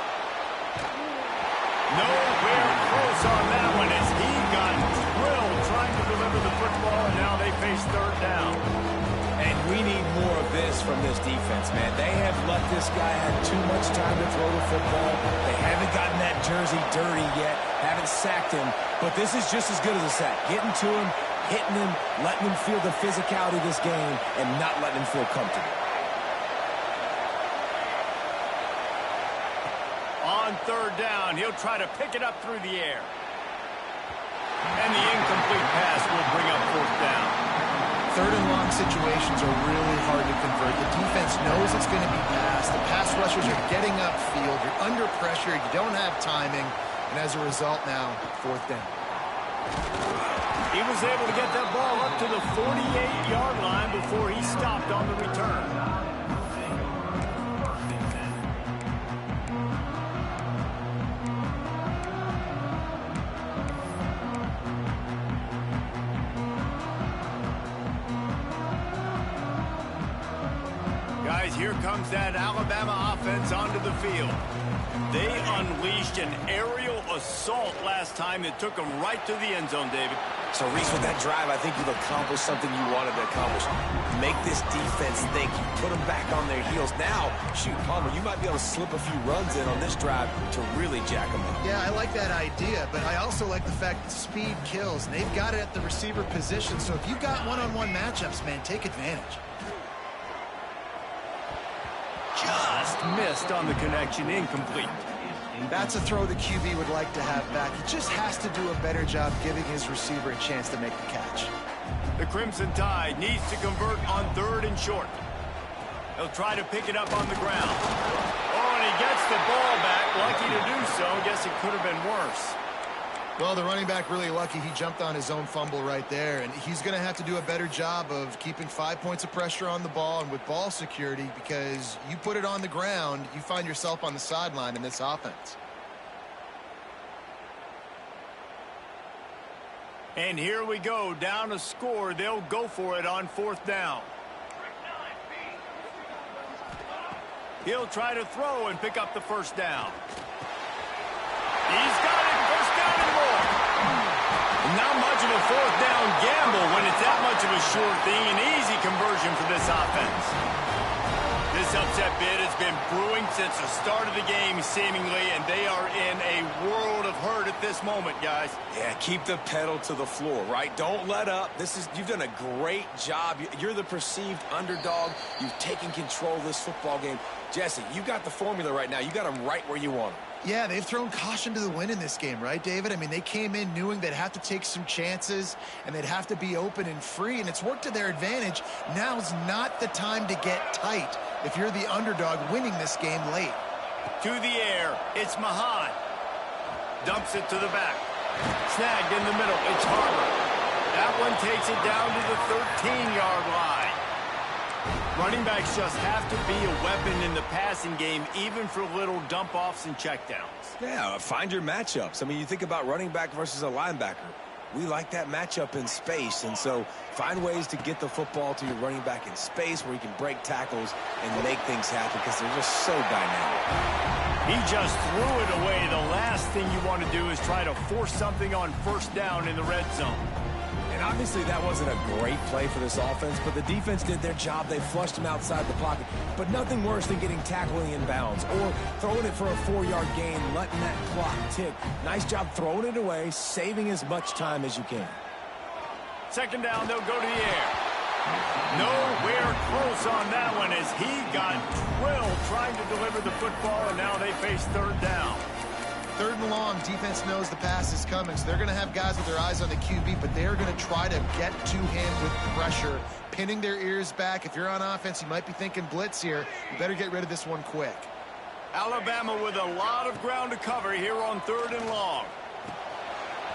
Nowhere close on that one as he got drilled trying to deliver the football, and now they face third down. And we need more of this from this defense, man. They have let this guy have too much time to throw the football. They haven't gotten that jersey dirty yet, haven't sacked him, but this is just as good as a sack. Getting to him, hitting him, letting him feel the physicality of this game, and not letting him feel comfortable. On third down, he'll try to pick it up through the air. And the incomplete pass will bring up fourth down. Third and long situations are really hard to convert. The defense knows it's going to be passed. The pass rushers are getting upfield. You're under pressure. You don't have timing. And as a result now, fourth down. He was able to get that ball up to the 48-yard line before he stopped on the return. Guys, here comes that Alabama offense onto the field. They unleashed an aerial assault last time that took them right to the end zone, David. So, Reese, with that drive, I think you've accomplished something you wanted to accomplish. Make this defense think. You put them back on their heels. Now, shoot, Palmer, you might be able to slip a few runs in on this drive to really jack them up. Yeah, I like that idea, but I also like the fact that speed kills. And they've got it at the receiver position, so if you've got one-on-one matchups, man, take advantage. Just missed on the connection, incomplete. That's a throw the QB would like to have back. He just has to do a better job giving his receiver a chance to make the catch. The Crimson Tide needs to convert on third and short. He'll try to pick it up on the ground. Oh, and he gets the ball back. Lucky to do so. Guess it could have been worse. Well, the running back really lucky. He jumped on his own fumble right there, and he's going to have to do a better job of keeping 5 points of pressure on the ball and with ball security, because you put it on the ground, you find yourself on the sideline in this offense. And here we go, down a score. They'll go for it on fourth down. He'll try to throw and pick up the first down. He's got it, first down and more. Not much of a fourth down gamble when it's that much of a sure thing. An easy conversion for this offense. This upset bid has been brewing since the start of the game, seemingly, and they are in a world of hurt at this moment, guys. Yeah, keep the pedal to the floor, right? Don't let up. You've done a great job. You're the perceived underdog. You've taken control of this football game. Jesse, you got the formula right now. You got them right where you want them. Yeah, they've thrown caution to the wind in this game, right, David? I mean, they came in knowing they'd have to take some chances and they'd have to be open and free, and it's worked to their advantage. Now's not the time to get tight if you're the underdog winning this game late. To the air, it's Mahan. Dumps it to the back. Snagged in the middle, it's Harper. That one takes it down to the 13-yard line. Running backs just have to be a weapon in the passing game, even for little dump-offs and checkdowns. Yeah, find your matchups. I mean, you think about running back versus a linebacker. We like that matchup in space, and so find ways to get the football to your running back in space where you can break tackles and make things happen because they're just so dynamic. He just threw it away. The last thing you want to do is try to force something on first down in the red zone. And obviously that wasn't a great play for this offense, but the defense did their job. They flushed him outside the pocket. But nothing worse than getting tackled in bounds or throwing it for a 4-yard gain, letting that clock tick. Nice job throwing it away, saving as much time as you can. Second down, they'll go to the air. Nowhere close on that one as he got drilled trying to deliver the football, and now they face third down. Third and long, defense knows the pass is coming, so they're going to have guys with their eyes on the QB, but they're going to try to get to him with pressure, pinning their ears back. If you're on offense, you might be thinking blitz here. You better get rid of this one quick. Alabama with a lot of ground to cover here on third and long.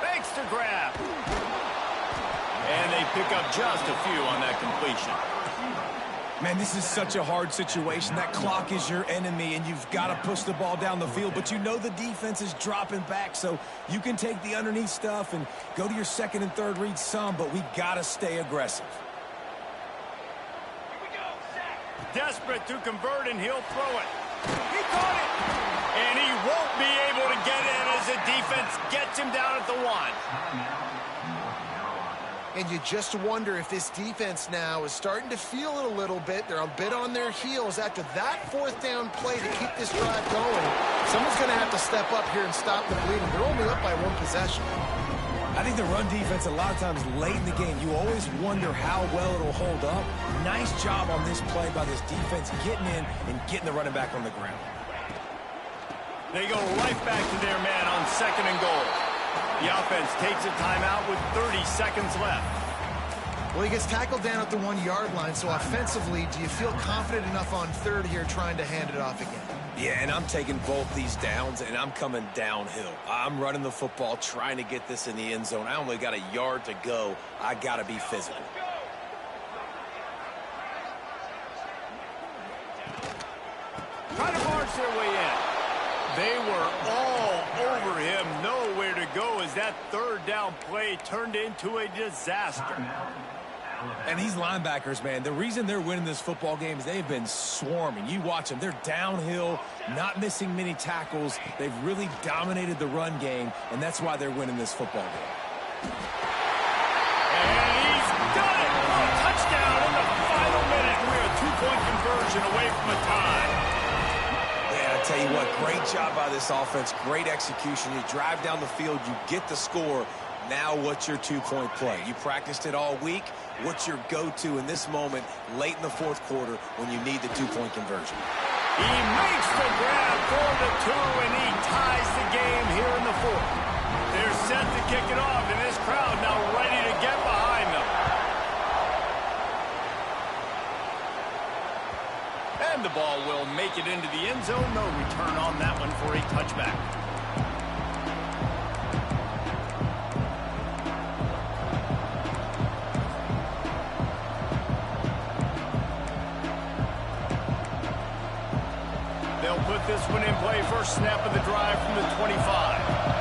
Thanks to grab. And they pick up just a few on that completion. Man, this is such a hard situation. That clock is your enemy, and you've got to push the ball down the field. But you know the defense is dropping back, so you can take the underneath stuff and go to your second and third read some, but we got to stay aggressive. Desperate to convert, and he'll throw it. He caught it. And he won't be able to get in as the defense gets him down at the 1. And you just wonder if this defense now is starting to feel it a little bit. They're a bit on their heels after that fourth down play to keep this drive going. Someone's going to have to step up here and stop the bleeding. They're only up by 1 possession. I think the run defense, a lot of times late in the game, you always wonder how well it'll hold up. Nice job on this play by this defense, getting in and getting the running back on the ground. They go right back to their man on second and goal. The offense takes a timeout with 30 seconds left. Well, he gets tackled down at the 1-yard line, so offensively, do you feel confident enough on third here trying to hand it off again? Yeah, and I'm taking both these downs, and I'm coming downhill. I'm running the football, trying to get this in the end zone. I only got a yard to go. I got to be physical. Trying to march their way in. They were all over him, nowhere to go as that third down play turned into a disaster. And these linebackers, man, the reason they're winning this football game is they've been swarming. You watch them. They're downhill, not missing many tackles. They've really dominated the run game, and that's why they're winning this football game. And he's done it! A touchdown in the final minute. We're a 2-point conversion away from a tie. I tell you what, great job by this offense, great execution. You drive down the field, you get the score. Now what's your 2-point play? You practiced it all week. What's your go-to in this moment late in the fourth quarter when you need the 2-point conversion? He makes the grab for the 2, and he ties the game here in the fourth. They're set to kick it off, and this crowd now ready to get behind them. And the ball will make it into the end zone. No return on that one for a touchback. They'll put this one in play. First snap of the drive from the 25.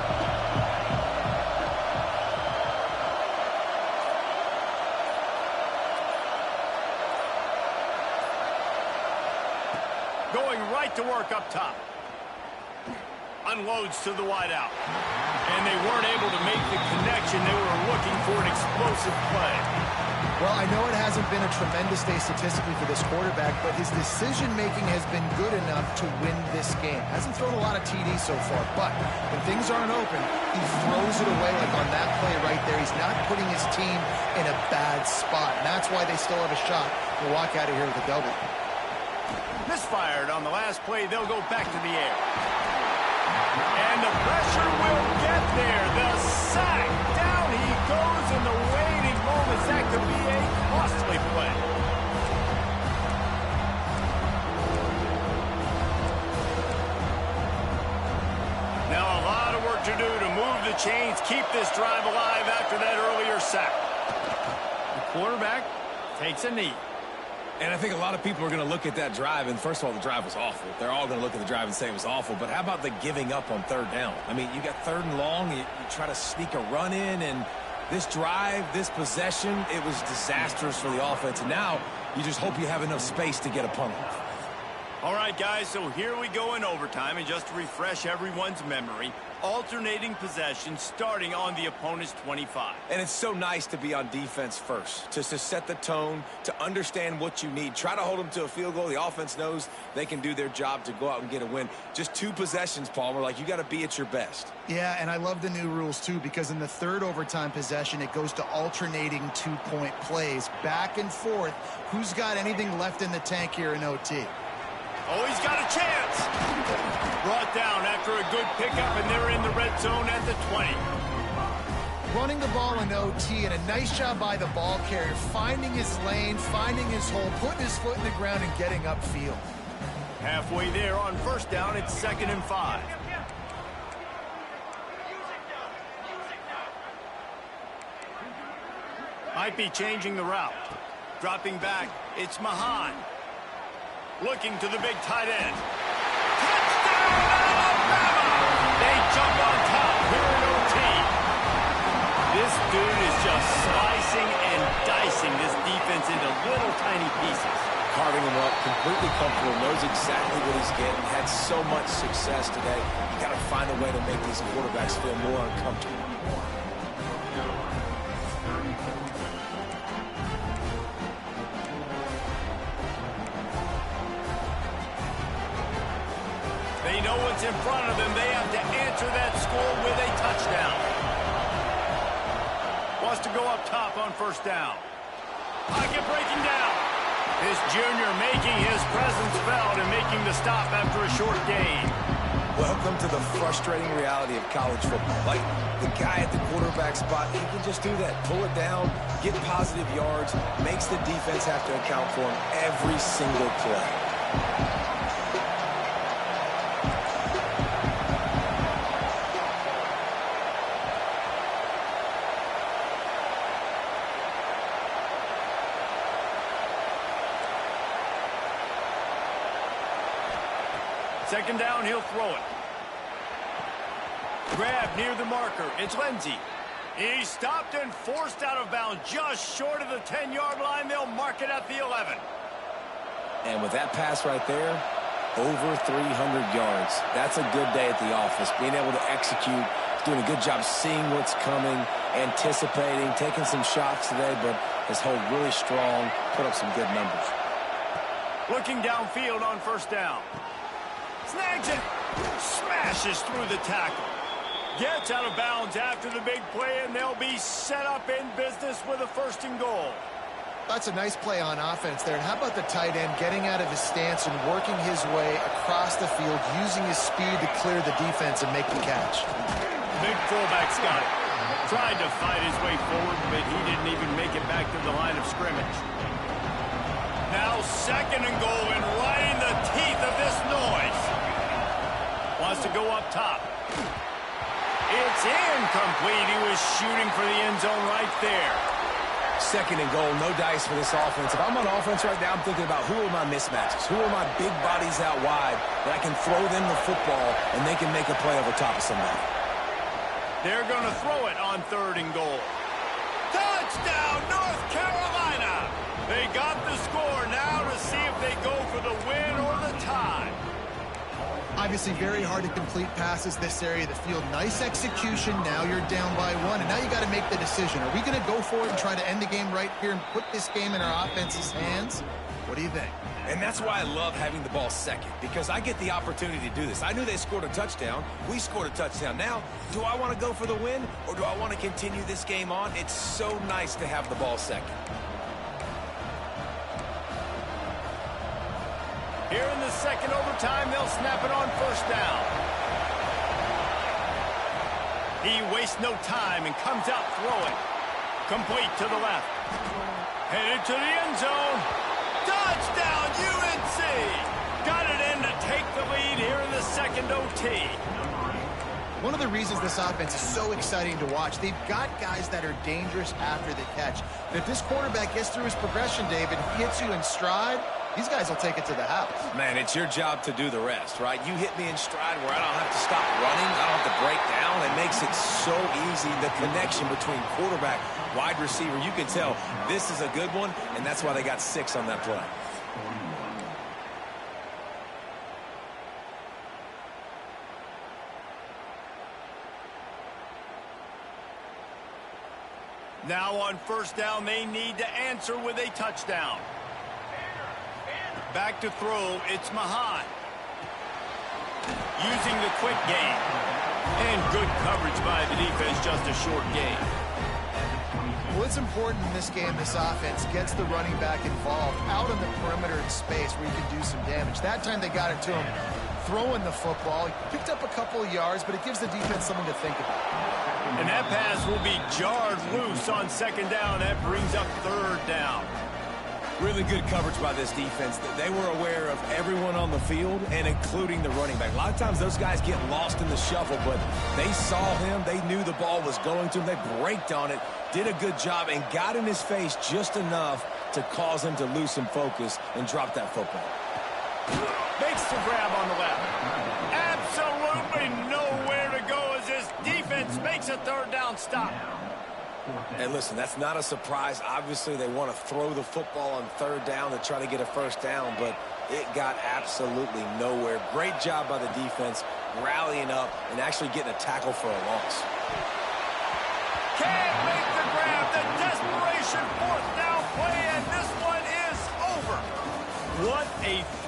Going right to work up top. Unloads to the wideout. And they weren't able to make the connection. They were looking for an explosive play. Well, I know it hasn't been a tremendous day statistically for this quarterback, but his decision-making has been good enough to win this game. Hasn't thrown a lot of TDs so far, but when things aren't open, he throws it away like on that play right there. He's not putting his team in a bad spot, and that's why they still have a shot to walk out of here with a double. Misfired on the last play. They'll go back to the air. And the pressure will get there. The sack. Down he goes in the waiting moments. That could be a costly play. Now a lot of work to do to move the chains, keep this drive alive after that earlier sack. The quarterback takes a knee. And I think a lot of people are going to look at that drive, and first of all, the drive was awful. They're all going to look at the drive and say it was awful, but how about the giving up on third down? I mean, you got third and long, you try to sneak a run in, and this drive, this possession, it was disastrous for the offense, and now you just hope you have enough space to get a punt off. All right, guys, so here we go in overtime, and just to refresh everyone's memory, alternating possession starting on the opponent's 25. And it's so nice to be on defense first, to set the tone, to understand what you need. Try to hold them to a field goal. The offense knows they can do their job to go out and get a win. Just 2 possessions, Palmer, like you got to be at your best. Yeah, and I love the new rules, too, because in the third overtime possession, it goes to alternating 2-point plays. Back and forth. Who's got anything left in the tank here in OT? Oh, he's got a chance. Brought down after a good pickup, and they're in the red zone at the 20. Running the ball in OT, and a nice job by the ball carrier, finding his lane, finding his hole, putting his foot in the ground, and getting upfield. Halfway there on first down, it's 2nd and 5. Might be changing the route. Dropping back, it's Mahan. Looking to the big tight end. Touchdown, Alabama! They jump on top here in OT. This dude is just slicing and dicing this defense into little tiny pieces. Carving him up, completely comfortable, knows exactly what he's getting, had so much success today. You got to find a way to make these quarterbacks feel more uncomfortable. They know what's in front of them. They have to answer that score with a touchdown. Wants to go up top on first down. Pocket breaking down. This junior making his presence felt and making the stop after a short gain. Welcome to the frustrating reality of college football. Like the guy at the quarterback spot, he can just do that. Pull it down, get positive yards, makes the defense have to account for him every single play. Second down, he'll throw it. Grab near the marker. It's Lindsey. He's stopped and forced out of bounds just short of the 10-yard line. They'll mark it at the 11. And with that pass right there, over 300 yards. That's a good day at the office. Being able to execute, doing a good job seeing what's coming, anticipating, taking some shots today, but his hold really strong, put up some good numbers. Looking downfield on first down. Snags it, smashes through the tackle. Gets out of bounds after the big play, and they'll be set up in business with a 1st and goal. That's a nice play on offense there. And how about the tight end getting out of his stance and working his way across the field, using his speed to clear the defense and make the catch? Big fullback's got it. Tried to fight his way forward, but he didn't even make it back to the line of scrimmage. Now 2nd and goal, and right in the teeth of this noise. Wants to go up top. It's incomplete. He was shooting for the end zone right there. 2nd and goal, no dice for this offense. If I'm on offense right now, I'm thinking about who are my mismatches? Who are my big bodies out wide that I can throw them the football and they can make a play over top of somebody? They're going to throw it on 3rd and goal. Touchdown, North Carolina! They got the score now to see if they go for the win or the tie. Obviously very hard to complete passes this area of the field. Nice execution. Now you're down by 1, and now you got to make the decision. Are we going to go for it and try to end the game right here and put this game in our offense's hands? What do you think? And that's why I love having the ball second, because I get the opportunity to do this. I knew they scored a touchdown. We scored a touchdown. Now, do I want to go for the win, or do I want to continue this game on? It's so nice to have the ball second. Here in the 2nd overtime, they'll snap it on first down. He wastes no time and comes out throwing. Complete to the left. Headed to the end zone. Touchdown, UNC! Got it in to take the lead here in the 2nd OT. One of the reasons this offense is so exciting to watch, they've got guys that are dangerous after the catch. But if this quarterback gets through his progression, David, hits you in stride, these guys will take it to the house. Man, it's your job to do the rest, right? You hit me in stride where I don't have to stop running. I don't have to break down. It makes it so easy. The connection between quarterback, wide receiver, you can tell this is a good one, and that's why they got 6 on that play. Now on first down, they need to answer with a touchdown. Back to throw, it's Mahan. Using the quick game. And good coverage by the defense, just a short gain. Well, it's important in this game, this offense gets the running back involved out on the perimeter in space where he can do some damage. That time they got it to him throwing the football. He picked up a couple of yards, but it gives the defense something to think about. And that pass will be jarred loose on second down. That brings up third down. Really good coverage by this defense. They were aware of everyone on the field, and including the running back. A lot of times those guys get lost in the shuffle, but they saw him. They knew the ball was going to him. They braked on it, did a good job, and got in his face just enough to cause him to lose some focus and drop that football. Makes the grab on the left. Absolutely nowhere to go as this defense makes a third down stop. And listen, that's not a surprise. Obviously, they want to throw the football on third down to try to get a first down, but it got absolutely nowhere. Great job by the defense rallying up and actually getting a tackle for a loss. Can't make the grab. The desperation fourth down play, and this one is over. What a